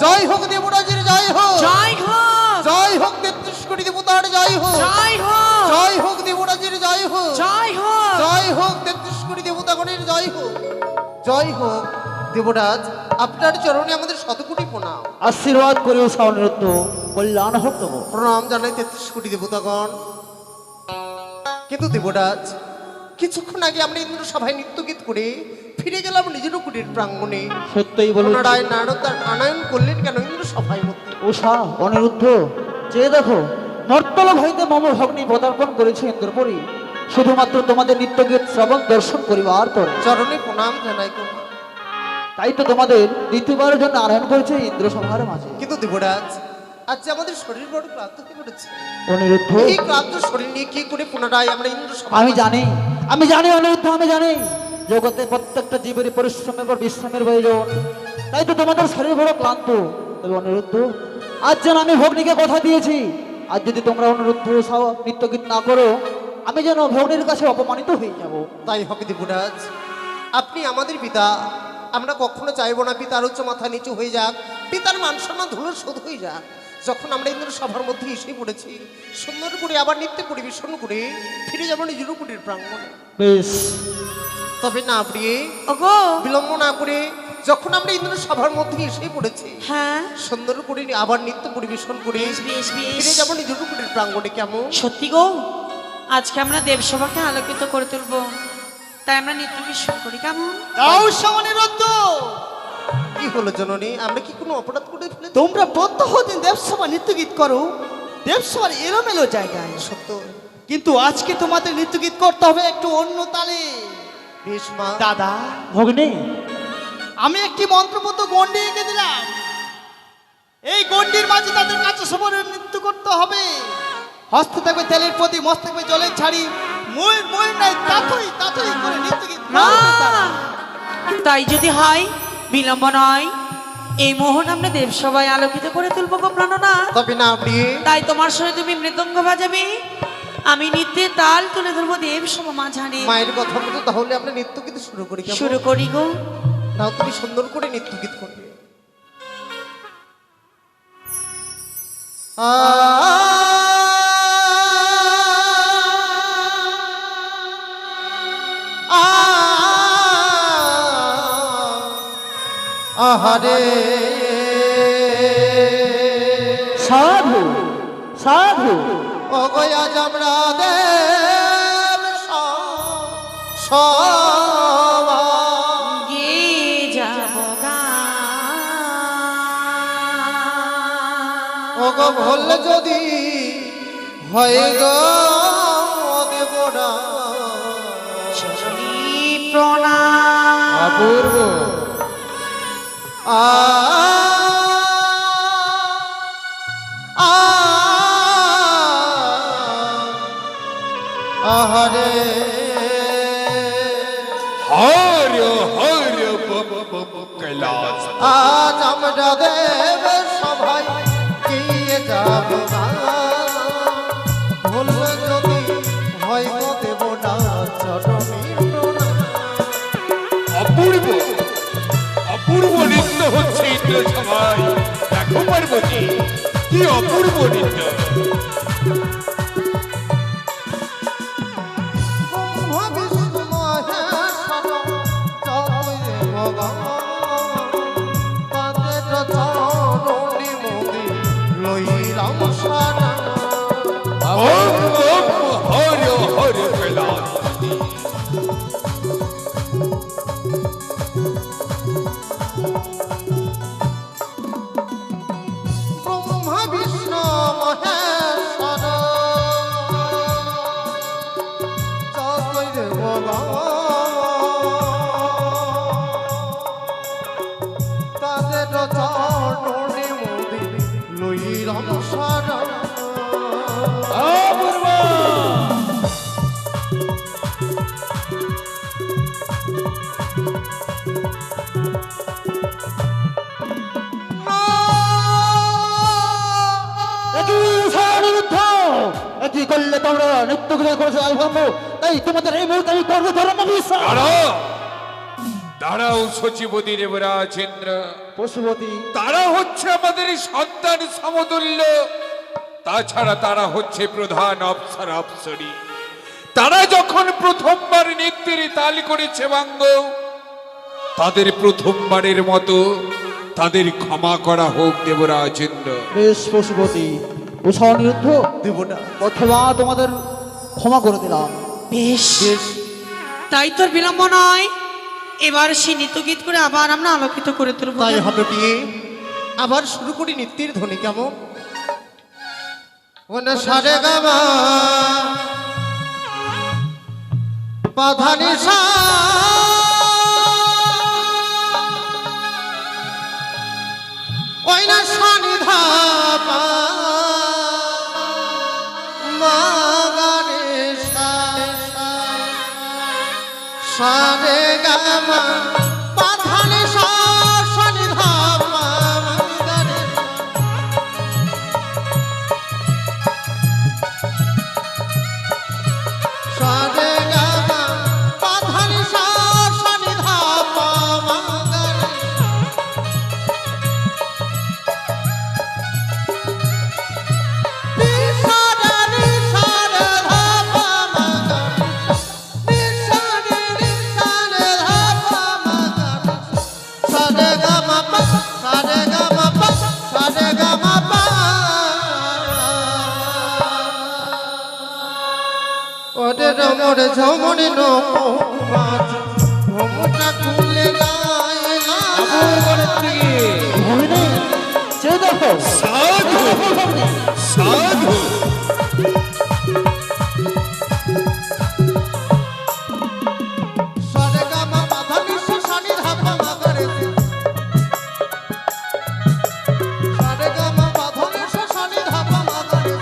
জয় হোক দেবরাজের জয় হোক, জয় হোক, জয় হোক 33 কোটি দেবতার জয় হোক, জয় হোক, জয় হোক দেবরাজের জয় হোক, জয় হোক। জয় হোক 33 কোটি দেবতাগণের জয় হোক, জয় হোক দেবরাজ। আপনার চরণে আমাদের শতকোটি প্রণাম। আশীর্বাদ করে উষা অনুরোধ কল্যাণ হোক তব। প্রণাম জানাই 33 কোটি দেবতাগণ। কিন্তু দেবরাজ, কিছুক্ষণ আগে আমরা ইন্দ্র সভায় নৃত্যগীত করে ফিরে গেলাম নিজের কুটির প্রাঙ্গণে। সত্যই বলুন পুনরায় নারদ তার আনয়ন করলেন কেন ইন্দ্র সভায় মধ্যে? উষা অনিরুদ্ধ, চেয়ে দেখো নর্তল হইতে মম ভগ্নি পদার্পণ করেছে ইন্দ্রপুরী, শুধুমাত্র তোমাদের নৃত্যগীত শ্রবণ দর্শন করিবার পরে। চরণে প্রণাম জানাই গো। তাই তো তোমাদের দ্বিতীয়বারের জন্য আনয়ন করেছে ইন্দ্রসভার মাঝে। কিন্তু দেবরাজ, আজ যে আমাদের শরীর বড় ক্লান্ত হয়ে পড়েছে। অনিরুদ্ধ, এই ক্লান্ত শরীর নিয়ে কি করে পুনরায় আমরা ইন্দ্র সভা? আমি জানি অনিরুদ্ধ, আমি জানি জগতে প্রত্যেকটা জীবের পরিশ্রমের পর বিশ্রামের প্রয়োজন। তাই তো তোমাদের শরীর বড় ক্লান্ত। তবে অনিরুদ্ধ, আজ যেন আমি ভগ্নিকে কথা দিয়েছি, আজ যদি তোমরা অনিরুদ্ধ নৃত্যগীত না করো, আমি যেন ভগ্নির কাছে অপমানিত হয়ে যাব। তাই হবে দেবরাজ, আপনি আমাদের পিতা, আমরা কখনো চাইবো না পিতার উচ্চ মাথা নিচু হয়ে যাক, পিতার মান সম্মান ধুলো শোধ হয়ে যাক। যখন আমরা ইন্দ্র সভার মধ্যে এসে পড়েছি, সুন্দর করে আবার নৃত্য পরিবেশন করে ফিরে যাবো নিজের কুটির প্রাঙ্গণে। বেশ, তবে না প্রিয়ে, ওগো বিলম্ব না করে যখন আমরা ইন্দ্র সভার মধ্যে এসে পড়েছি, হ্যাঁ সুন্দর করে আবার নৃত্য পরিবেশন করে বেশ বেশ বেশ। ফিরে যাবো নিজের কুটির প্রাঙ্গণে। কেমন? সত্যি গো, আজকে আমরা দেবসভাকে আলোকিত করে তুলবো, তাই আমরা নৃত্য বিশ্ব করি। কেমন? অনিরুদ্ধ, কি হলো জননী, আমরা কি কোনো অপরাধ করে ফেলেছি? তোমরা প্রত্যহ দিন দেবসভা নৃত্যগীত করো দেবসভার এলোমেলো জায়গায়, সত্য। কিন্তু আজকে তোমাদের নৃত্যগীত করতে হবে একটু অন্য তালে। বেশ মা। দাদা, ভগ্নি, আমি একটি মন্ত্রপত্র গন্ডি এঁকে দিলাম, এই গন্ডির মাঝে তাদের কাছে সবার নৃত্য করতে হবে। হস্তে থাকবে তেলের প্রতি, মস্তে থাকবে জলের ছাড়ি, ময়ূর ময়ূর নাই তাতই করে নৃত্য গীত না তাই যদি হয় বিলম্ব নয় এই মোহন আমরা দেবসভায় আলোকিত করে তুলবো গো প্রাণনা। তবে না আপনি তাই তোমার সঙ্গে তুমি মৃদঙ্গ বাজাবে, আমি নৃত্যের তাল তুলে ধরবো দেবসভা মাঝারে। মায়ের কথা মতো তাহলে আমরা নৃত্য গীত শুরু করি কেমন? শুরু করি গো। নাও তুমি সুন্দর করে নৃত্য গীত করবে। আহারে সাধু সাধু ও গয়া আমরা দেব সভা গে যাব ও গো ভুল যদি হয় গো দেবরা প্রণাম। অপূর্ব আহারে হর হর কৈলাস আজ আমরা দেব সবাই গিয়ে যাব ভুল যদি হয় গো দেবরা চরণের প্রণাম। অপূর্ব অপূর্ব নৃত্য হচ্ছে ইন্দ্র সভায়। দেখো পার্বতী কি অপূর্ব নৃত্য। ওম ওম হর হর কৈলাস ব্রহ্মা বিষ্ণু মহেশ্বর চতুর তাদের চরণে মোদি লইলাম সারা। অপূর্ব এটি করলে তোমরা নৃত্য করেছো তাই তোমাদের এই মুহূর্তে আমি করবো ধর্ম বিশ্বাস। দাঁড়াও দাঁড়াও সচিবতী দেবরাজ ইন্দ্র। পশুপতি তারা হচ্ছে আমাদের সন্তান সমতুল্য, তাছাড়া তারা হচ্ছে প্রধান অপ্সর অপ্সরী। তারা যখন প্রথমবার নৃত্যের তাল করেছে বাঙ্গ, তাদের প্রথমবারের মতো তাদের ক্ষমা করা হোক দেবরাজ ইন্দ্র। বেশ পশুপতি উৎসাহ নিরুদ্ধ দেব না অথবা তোমাদের ক্ষমা করে দিলাম। বেশ তাই তোর বিলম্ব নয়, এবার সে নৃত্য গীত করে আবার আমরা আলোকিত করে তুলবো। তাই হবে বিয়ে। আবার শুরু করি নৃত্যের ধ্বনি কেমন? সারে গামা পাধানি সা ওই না সানি ধাপা মাগারে সারে গামা পাধানি সা সানি ধাপা মাগারে সারে গামা পাধানি সা সানি ধাপা মাগারে মোরে ঝমরে নোটা খুলে ভূমিনে চেয়ে দেখো সাধু সাধু সারে গামা বাধা নিঃশ্ব সানি ধাপা মাগারে সারে গামা বাধা নিঃশ্ব সানি ধাপা মাগারে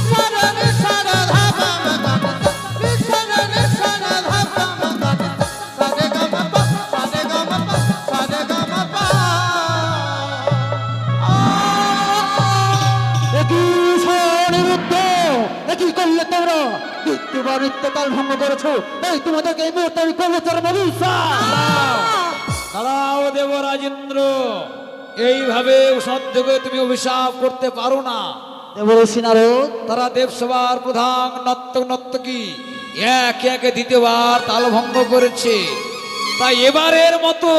সারে দ্বিতীয়বার নৃত্য তাল ভঙ্গ করেছো, তাই তোমাদেরকে এই মুহূর্তে আমি কবুতর বলুসা। দাঁড়াও দেবরাজেন্দ্র, এইভাবে সত্যকে তুমি অভিশাপ করতে পারো না। দেবর্ষি নারদ, তারা দেবসভার প্রধান নর্তকী একে একে দ্বিতীয়বার তাল ভঙ্গ করেছে, তাই এবারের মতো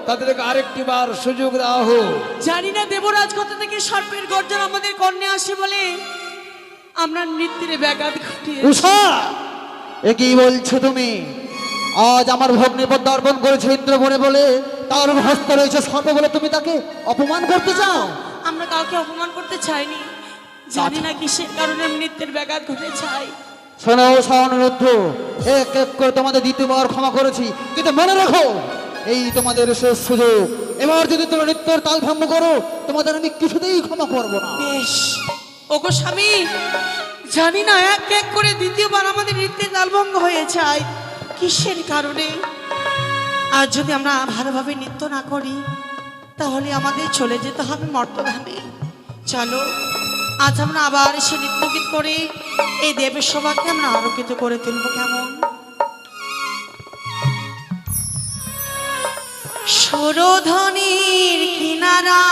তাদেরকে আরেকটি বার সুযোগ দেওয়া হোক। জানি না দেবরাজ কোথা থেকে সর্পের গর্জন আমাদের কর্ণে আসে বলে আমরা নৃত্যের ব্যাঘাত ঘটিয়ে উষা, এ কি বলছো তুমি? আজ আমার ভগ্নে পদার্পণ করেছে ইন্দ্রবনে বলে, তার হস্ত রয়েছে সর্প বলে তুমি তাকে অপমান করতে চাও? আমরা কাউকে অপমান করতে চাইনি, জানি না কিসের কারণে নৃত্যের ব্যাঘাত ঘটে চাই। শোনো অনুরোধ, এক এক করে তোমাদের দ্বিতীয়বার ক্ষমা করেছি, কিন্তু মনে রাখো এই তোমাদের শেষ সুযোগ। এবার যদি তোমরা নৃত্যের তাল ভঙ্গ করো, তোমাদের আমি কিছুতেই ক্ষমা করবো না। বেশ ওগো স্বামী, জানি না এক এক করে দ্বিতীয়বার আমাদের নৃত্যের তালভঙ্গ হয়ে যায় কিসের কারণে। আর যদি আমরা ভালোভাবে নৃত্য না করি তাহলে আমাদের চলে যেতে হবে মর্তধামে। চলো আজ আমরা আবার এসে নৃত্য গীত করে এই দেবের সভাকে আমরা আলোকিত করে তুলবো, কেমন? সুরধ্বনির কিনারা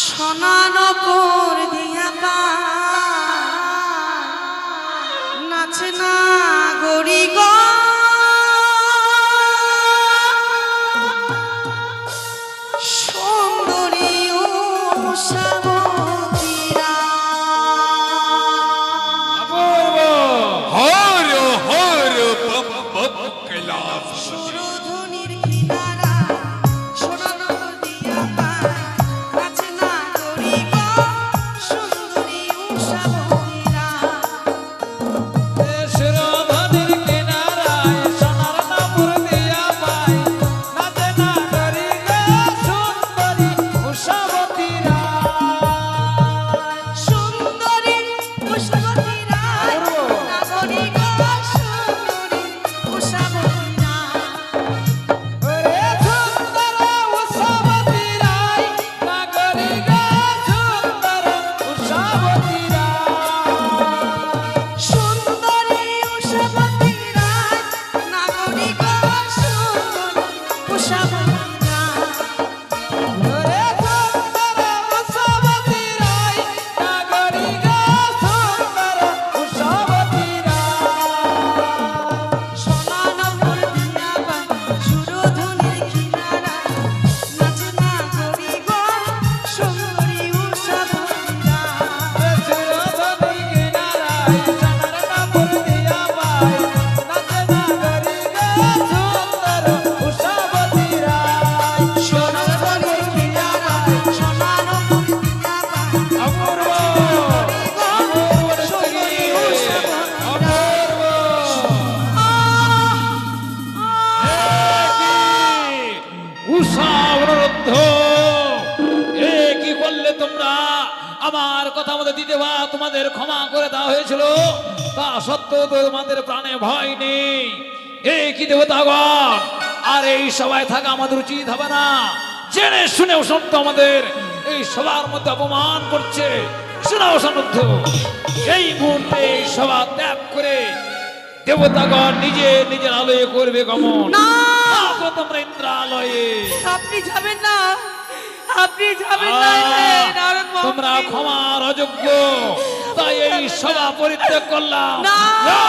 সোনানপুর দিয়া নাচে না গরি গো সুন্দরী উষাবতীরা। হর হর কৈলাস সুরধ্বনির কিনারা সোনানপুর দিয়া নাচে না গরি গো সুন্দরী উষাবতীরা। সুরধনির কিনারায় সোনার নপুর দিয়া পায়, নাচে না করি গো সুন্দরী উষাবতীরা। সুন্দরী উষাবতীরা নাগরিক সুন্দরী উষাবতীরা। ওরে সুন্দর উষাবতীরাই, নাগরিক সুন্দর উষাবতীরা। সুন্দরী উষাবতীরা নাগরিক সুন্দরী উষাবতীরা। ওরে সুন্দর উষাবতীরাই, নাগরিক সুন্দর উষাবতীরা। সোনানপুর দিয়া সুরধ্বনির কিনারা নাচে না গরিব সুন্দরী উষাবতীরা। সুরধনির কিনারায় সোনার নপুর দিয়া পায়, নাচে না করি গো সুন্দর উষাবতীরা। সোনানপুর কিনারা সোনানপুর দিয়া অপূর্ব, অপূর্ব সুন্দরী উষাবতীরা। উষা অনুরুদ্ধ, এ কি করলে তোমরা? আমার কথা মতো দিতে বা তোমাদের ক্ষমা করে দেওয়া হয়েছিল, তা সত্ত্বেও তো তোমাদের প্রাণে ভয় নেই। এ কি দেবতাগণ, আর এই সভায় থাকা আমাদের উচিত হবে না। জেনে শুনেও সত্য আমাদের এই সবার মধ্যে অপমান করছে। শোনাও সমুদ্ধ, এই মুহূর্তে এই সভা ত্যাগ করে দেবতাগণ নিজে নিজের আলয়ে করবে গমন। না! আসো তোমরা ইন্দ্রালয়ে। আপনি যাবেন না, আপনি যাবেন না, নারদ মহামুনি। তোমরা ক্ষমার অযোগ্য, তাই এই সভা পরিত্যাগ করলাম। না! না!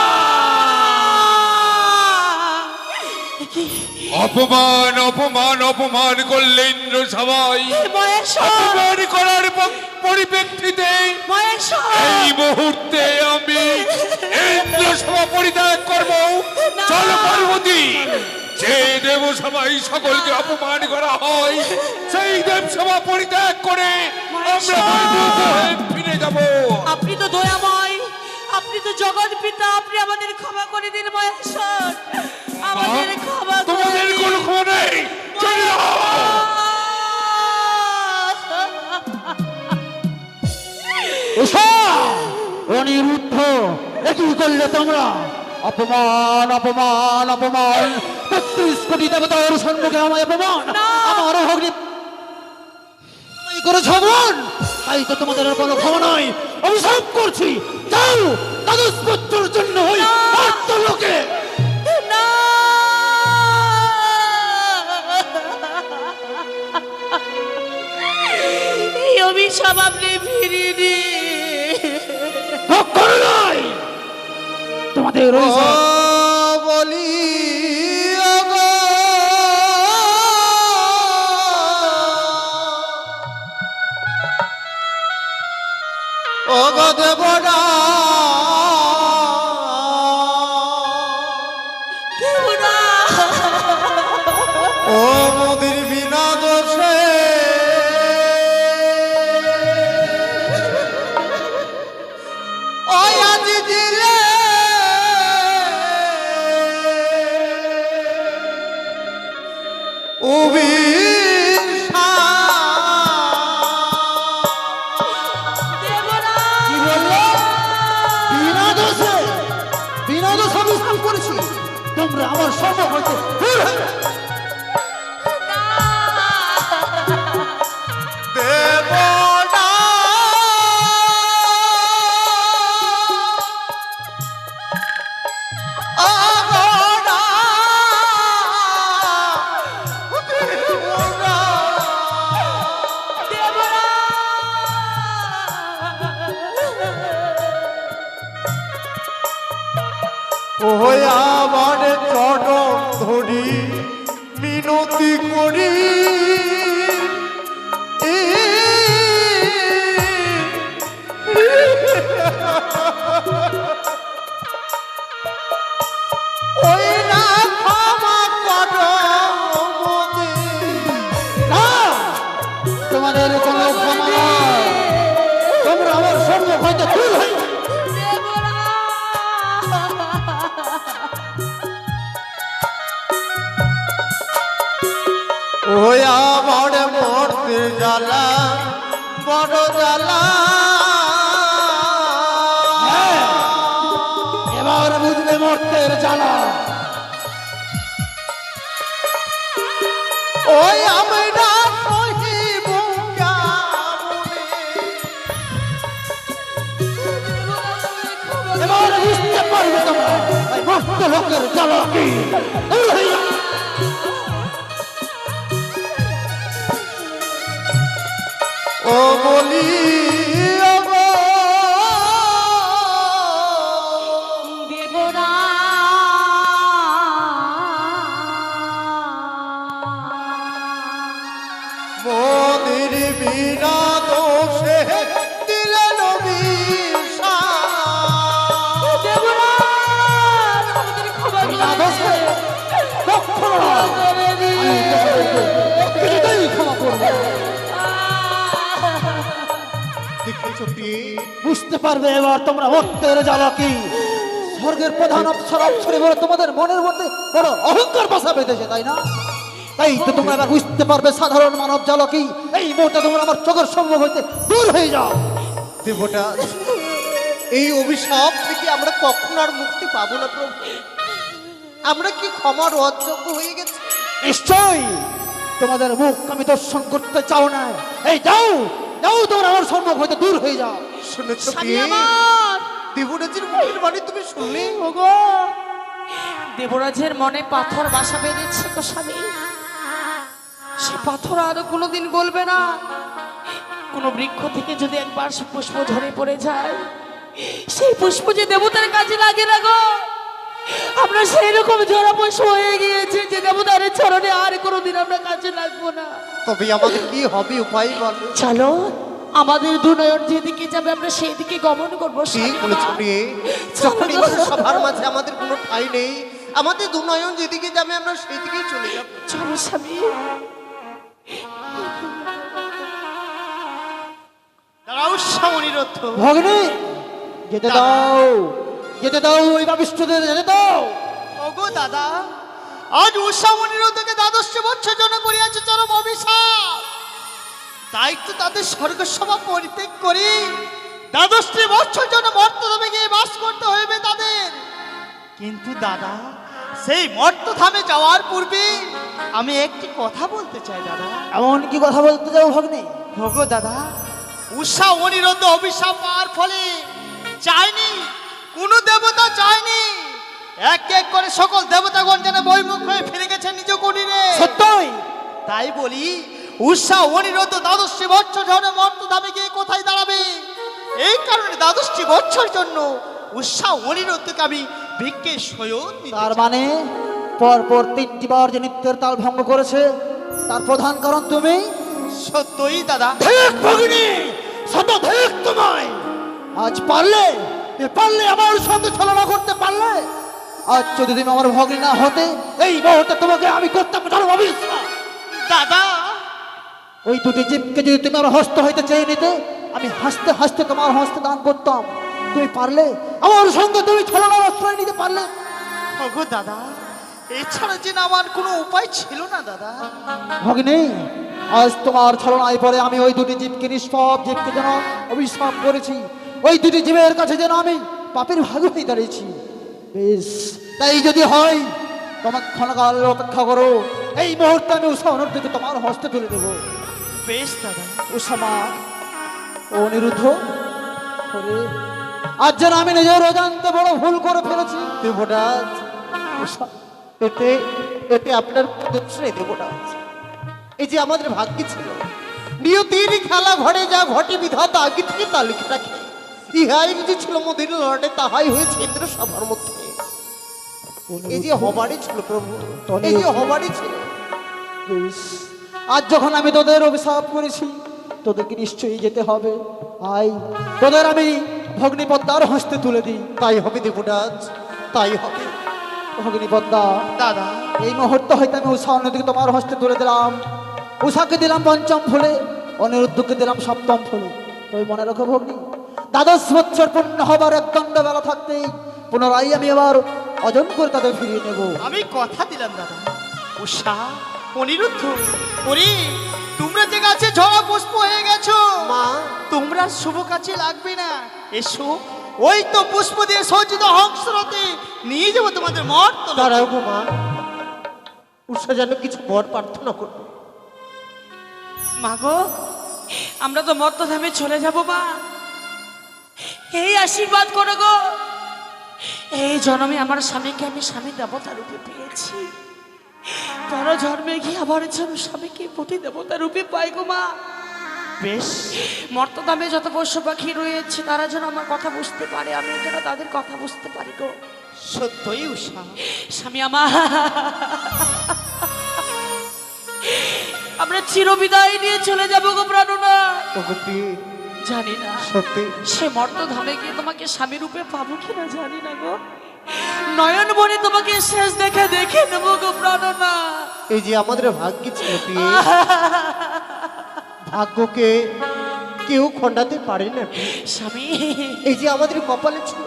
অপমান অপমান অপমান করলে ইন্দ্র সবাই মহেশ্বর, অপমান করার পরিপ্রেক্ষিতে মহেশ্বর, এই মুহূর্তে আমি ইন্দ্র সভা পরিত্যাগ করব। চল পার্বতী, যে দেব সভায় সকলকে অপমান করা হয় সেই দেব সভা পরিত্যাগ করে আমরা বৈকুণ্ঠ হয়ে ফিরে যাব। আপনি তো দয়াময়, আপনি তো জগৎ পিতা, আপনি আমাদের ক্ষমা করে দিন মহেশ্বর, আমাদের ক্ষমা করে তোমাদের দিন। কোনো ক্ষমা নেই, চলে যাও। উষা, অনিরুদ্ধ, এ কি করলে তোমরা? অপমান অপমান অপমান, ৩৫ কোটি দেবতার সম্মুখে আমায় অপমান, আমার অগ্নি করেছ অপমান, তাই তো তোমাদের আর কোনো ক্ষমা নয়। অভিশাপ করছি, যাও দ্বাদশ পুত্রের জন্য ওই লোকে। না এই অভিশাপ আপনি ফিরিয়ে কখনো নয়, তোমাদের ওই বলি দেবনা ও মোদের বিনা দোষে ওই আজি দিলে বিনা দোষে অভিশাপ করেছি, তোমরা আমার সম্মুখ হইতে দূর হয়ে যাও। দেবনা আগনা ওই আমার চরণ ধরি মিনতি করি ওই না ক্ষমা করো না, তোমাদের কোনো ক্ষমা নয়, তোমরা আমার সম্মুখ হইতে দূর হয়ে যাও। ওই আমার মরতে জ্বালা বড় জ্বালা এবার বুঝলে মর্তের জ্বালা। ওই আমরা সহিব কেমনে? এবার বুঝতে পারবে তোমরা এই মর্ত লোকের জ্বালা কি। দূর হয়ে যাও। ও বলি ওগো দেবরা মোদের বিনা দোষে দিলেন অভিশাপ। দেবরা আমাদের ক্ষমা বিনা দোষে কখনো নয়, আমি তোমাদেরকে কিছুতেই ক্ষমা করব না। দেখেছো প্রিয়ে, বুঝতে পারবে এবার তোমরা মর্তের জ্বালা কি। স্বর্গের প্রধান অপ্সর অপ্সরে বলে তোমাদের মনের মধ্যে বড় অহংকার বাসা বেঁধেছে, তাই না? তাই তো তোমরা এবার বুঝতে পারবে সাধারণ মানব জ্বালা কি। এই মুহূর্তে তোমরা আমার চোখের সম্মুখ হইতে দূর হয়ে যাও। দেবতা, এই অভিশাপ থেকে আমরা কখনো আর মুক্তি পাবো না প্রভু। আমরা কি ক্ষমার অযোগ্য হয়ে গেছি? নিশ্চয়ই তোমাদের মুখ আমি দর্শন করতে চাও না। এই যাও যাও, তোমরা আমার সম্মুখ হইতে দূর হয়ে যাও। শুনেছো স্বামী প্রিয়ে? আমার দেবরাজের মুখের বাণী তুমি শুনলে? ওগো দেবরাজের মনে পাথর বাসা বেঁধেছে গো স্বামী। সে পাথর আরো কোনোদিন গলবে না। কোনো বৃক্ষ থেকে যদি একবার সে পুষ্প ঝরে পড়ে যায়, সেই পুষ্প যে দেবতার কাজে লাগে না গো। আমরা সেই রকম ঝরা পুষ্প হয়ে গিয়েছে যে দেবতার চরণে আর কোনোদিন আমরা কাজে লাগবো না। তবে আমাদের কি হবে উপায় বলো? চলো আমাদের দুনয়ন যেদিকে যাবে আমরা সেই দিকে গমন করবো। ঠিক বলেছো প্রিয়ে। যখন এবার সবার মাঝে আমাদের কোনো ঠাঁই নেই, আমাদের দুনয়ন যেদিকে যাবে আমরা সেই দিকেই চলে যাব। চলো স্বামী। দাঁড়াও সামনিরত্ব। ভগ্নী, যেতে দাও, যেতে দাও, ওই বাবিষ্ঠদের যেতে দাও। ওগো দাদা, আজ উষা অনিরুদ্ধকে দ্বাদশ বৎসর জন্য করিয়াছে চরম অভিশাপ। তাই তো তাদের স্বর্গসভা পরিত্যাগ করি দ্বাদশটি বৎসর জন্য মর্তধামে গিয়ে বাস করতে হইবে তাদের। কিন্তু দাদা, সেই মর্তধামে যাওয়ার পূর্বে আমি একটি কথা বলতে চাই দাদা। এমন কি কথা বলতে যাও ভগ্নী? ওগো দাদা, উষা অনিরুদ্ধ অভিশাপ আর ফলে চায়নি, কোনো দেবতা চায়নি। এক এক করে সকল দেবতাগণ যেন বৈমুখ হয়ে ফিরে গেছে নিজ কুটিরে। সত্যই তাই বলি উৎসাহ অনিরত দ্বাদশটি বছর ধরে মর্তধামে গিয়ে কোথায় দাঁড়াবে? এই কারণে দ্বাদশটি বছর জন্য উৎসাহ অনিরতকে আমি ভিক্ষে শয়ন দিতে তার চাই। মানে পরপর 3টি বার যে নৃত্যের তাল ভঙ্গ করেছে তার প্রধান কারণ তুমি। সত্যই দাদা। তোমায় আজ পারলে আমার সঙ্গে ছলনা করতে পারলে। আজ যদি তুমি আমার ভগ্নী না হতে এই মুহূর্তে তোমাকে আমি করতাম চলো অবিশ্বাস। দাদা ওই দুটি জীবকে যদি তুমি আমার হস্ত হইতে চেয়ে নিতে আমি হাসতে হাসতে তোমার হস্তে দান করতাম। তুমি পারলে আমার সঙ্গে তুমি ছলনার আশ্রয় নিতে পারলে। ওগো দাদা, এছাড়া যে আমার কোনো উপায় ছিল না দাদা। ভগিনী আজ তোমার ছলনায় পরে আমি ওই দুটি জীবকে নিষ্পাপ জীবকে যেন অভিশাপ করেছি। ওই দুটি জীবের কাছে যেন আমি পাপের ভাগ হয়ে দাঁড়িয়েছি। বেশ, তাই যদি হয় তোমার ক্ষণকাল অপেক্ষা করো। এই মুহূর্তে আমি উষা অনর্থকে তোমার হস্তে তুলে দেবো। বেশ দাদা। উষামা ও অনিরুদ্ধ, ওরে, আজ যেন আমি নিজের অজান্তে বড় ভুল করে ফেলেছি। দেবরাজ, উষা, এতে এতে আপনার দোষ নেই দেবরাজ। এই যে আমাদের ভাগ্যে ছিল নিয়তির খেলা ঘরে যা ঘটে বিধাতা আগে থেকে তা লিখে রাখে। ইহাই যে ছিল মোদের লড়ে তাহাই হয়েছে ইন্দ্র সভার মধ্যে। এই যে হবারই ছিল প্রভু, এই যে হবারই ছিল। বেশ, আজ যখন আমি তোদের অভিশাপ করেছি তোদেরকে নিশ্চয়ই যেতে হবে। আই তোদের আমি ভগ্নিপদ্মার হস্তে তুলে দিই। তাই হবে দেবরাজ, তাই হবে। ভগ্নিপদ্মা, দাদা এই মুহূর্তে হয়তো আমি উষা অন্যদিকে তোমার হস্তে তুলে দিলাম। উষাকে দিলাম 5ম ফুলে, অনিরুদ্ধকে দিলাম 7ম ফুলে। তুমি মনে রাখো ভগ্নি, 12 বছর পূর্ণ হবার 1 দণ্ড বেলা থাকতেই পুনরায় আমি আবার অজন করে তাদের ফিরিয়ে নেব। আমি কথা দিলাম দাদা। উষা, অনিরুদ্ধ, ওরে তোমরা যে গাছে ঝরা পুষ্প হয়ে গেছো, মা, তোমরা শুভ কাছে লাগবে না। এসো, ওই তো পুষ্প দিয়ে সজ্জিত হংসরথে নিয়ে যাবো তোমাদের মঠ। দাঁড়াও গো মা, উষা যেন কিছু বর প্রার্থনা করবে। মাগো, আমরা তো মর্তধামে চলে যাব মা। এই আশীর্বাদ করো গো। এই জন্মে আমার স্বামীকে আমি স্বামী দেবতা রূপে পেয়েছি। পর জন্মে গিয়ে আবার যেন স্বামীকে পতি দেবতা রূপে পাই গো মা। বেশ, মর্তধামে যত পশু পাখি রয়েছে তারা যেন আমার কথা বুঝতে পারে, আমি যেন তাদের কথা বুঝতে পারি গো। সত্যই উষা। স্বামী আমার, আমরা চিরবিদায় নিয়ে চলে যাবো গো প্রাণনা। ওগো প্রিয়ে, জানি না সত্যি সে মর্তধামে গিয়ে তোমাকে স্বামী রূপে পাবো কিনা জানি না গো। নয়ন বনে তোমাকে শেষ দেখে নেবো গো প্রাণনা। এই যে আমাদের ভাগ্যে ছিল প্রিয়ে, ভাগ্যকে কেউ খণ্ডাতে পারে না প্রিয়ে। স্বামী এই যে আমাদের কপালে ছিল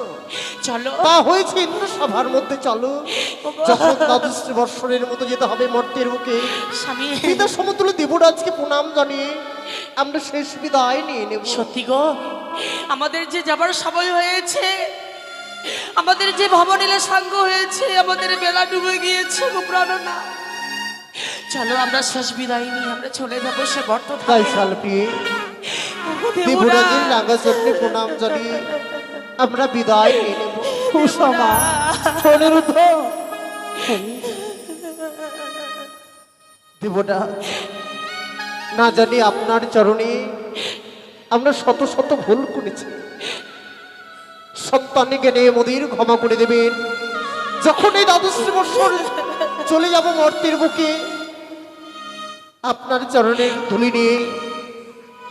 চলো। তা হয়েছে ইন্দ্র সভার মধ্যে। চলো, যখন 12 বৎসরের মতো যেতে হবে মর্তের বুকে, স্বামী পিতা সমতুল্য দেবরাজকে প্রণাম জানিয়ে আমরা শেষ বিদায় নিয়ে নেব। সত্যি গো, আমাদের যে যাবার সময় হয়েছে, আমাদের যে ভবনীলে সাঙ্গ হয়েছে, আমাদের বেলা ডুবে গিয়েছে গো প্রাণনা। চলো আমরা শেষ বিদায় নিয়ে আমরা চলে যাবো সে তাই মর্তধামে। সাল প্রিয়ে, দেবরাজ, দেবরাজের রাঙা চরণে প্রণাম জানিয়ে আমরা বিদায় নিয়ে নেব। উষামা, অনিরুদ্ধ, দেবরাজ, না জানি আপনার চরণে আমরা শত শত ভুল করেছি। সন্তানে জ্ঞানে মোদের ক্ষমা করে দেবেন। যখন এই 12 বৎসর চলে যাব মর্তের বুকে, আপনার চরণের ধুলি নিয়ে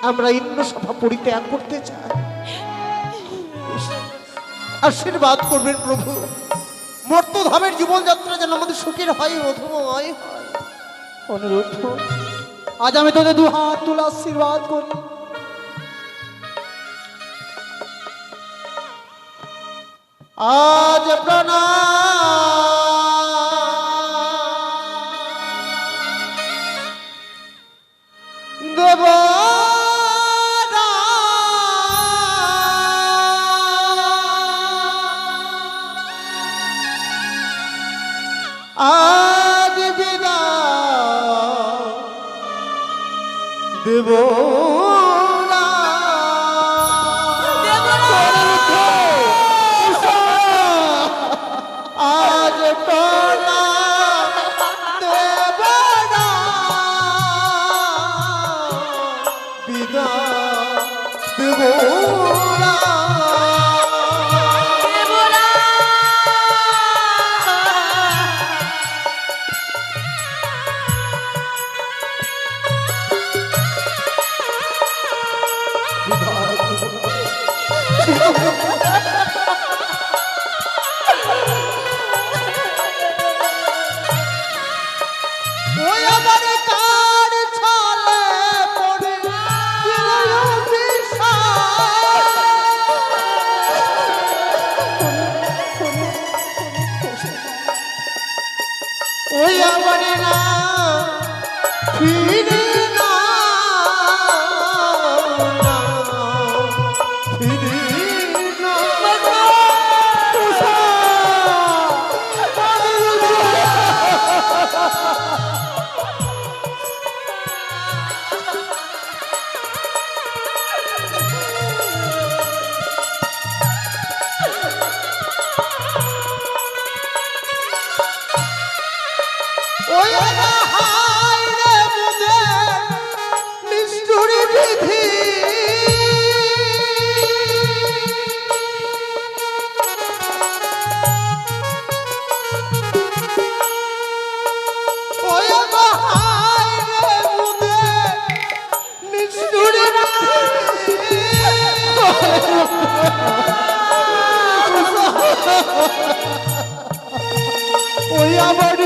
আমরা ইন্দ্র সভা পরিত্যাগ করতে চাই। আশীর্বাদ করবেন প্রভু, মর্তধামের জীবনযাত্রা যেন আমাদের সুখের হয়, মধুময় হয়। অনিরুদ্ধ, আজ আমি তোদের 2 হাত তুলে আশীর্বাদ করি। আজ প্রণাম দেব আজ বিদায় দেব দেবরাজ! দেবরা ওই আমার কার ছলে পড়ে দিল ওই আমার না ফিরে না ফিরে না ওই হায় রে মুদে নিষ্ঠুরি বিধি ওই হায় রে মুদে নিষ্ঠুরি ওই আমার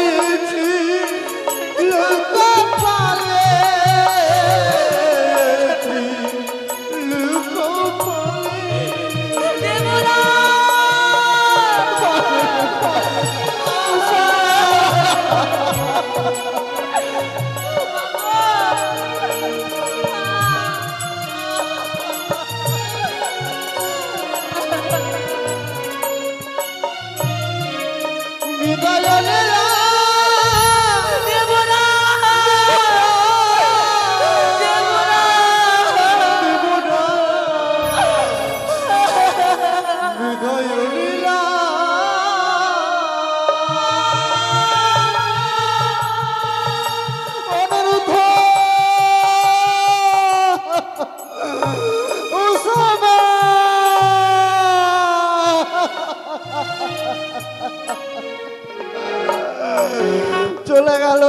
চলে গেল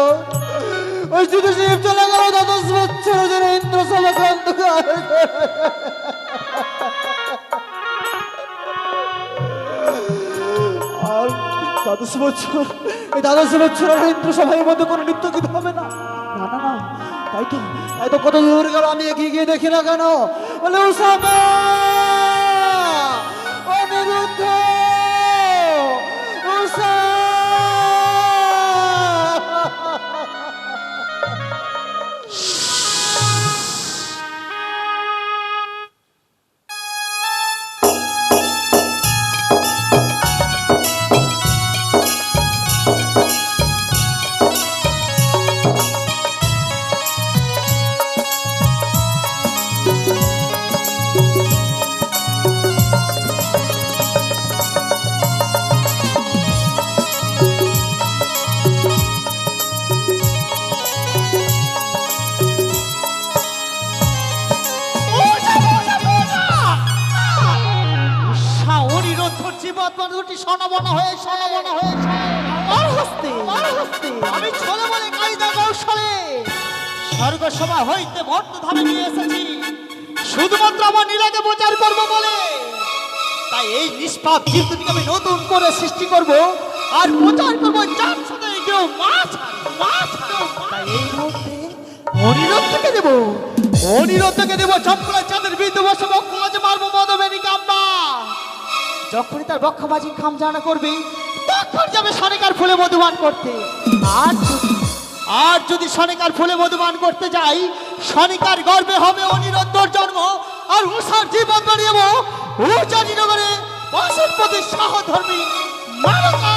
ওই শুধু শিব চলে গেল 10 বছর ধরে ইন্দ্র সভাকে অন্ধকার আর 10 বছর এই 10 বছর আর ইন্দ্র সভার মধ্যে কোনো নৃত্য গীত হবে না না না না তাই তো কত দূর গেল আমি এগিয়ে গিয়ে দেখি না কেন বলে উসামা অনিরুদ্ধ আমি ছোলে বলে কায়দা কৌশলে স্বর্গসভা হইতে মর্তধামে নিয়ে এসেছি শুধুমাত্র আমার নীলাকে প্রচার করব বলে। তাই এই নিষ্পাপ জীবটিকে আমি নতুন করে সৃষ্টি করব আর প্রচার করব যার সাথে কেউ মাছ তাই এই মুহূর্তে অনিরুদ্ধকে দেব চম্পলা চাঁদের বিরুদ্ধে বসে বক্ষ মাঝে মারবো মদবেনী কাম্বা। যখনই তার বক্ষবাজি খামজানা করবে তখন যাবে সনিকার ফুলে মধুপান করতে। আর যদি সনিকার ফুলে মধুপান করতে যাই সনিকার গর্ভে হবে অনিরুদ্ধর জন্ম আর উষার জীবন বানিয়ে উচানি নগরে পাশের প্রতি সহধর্মী মানকা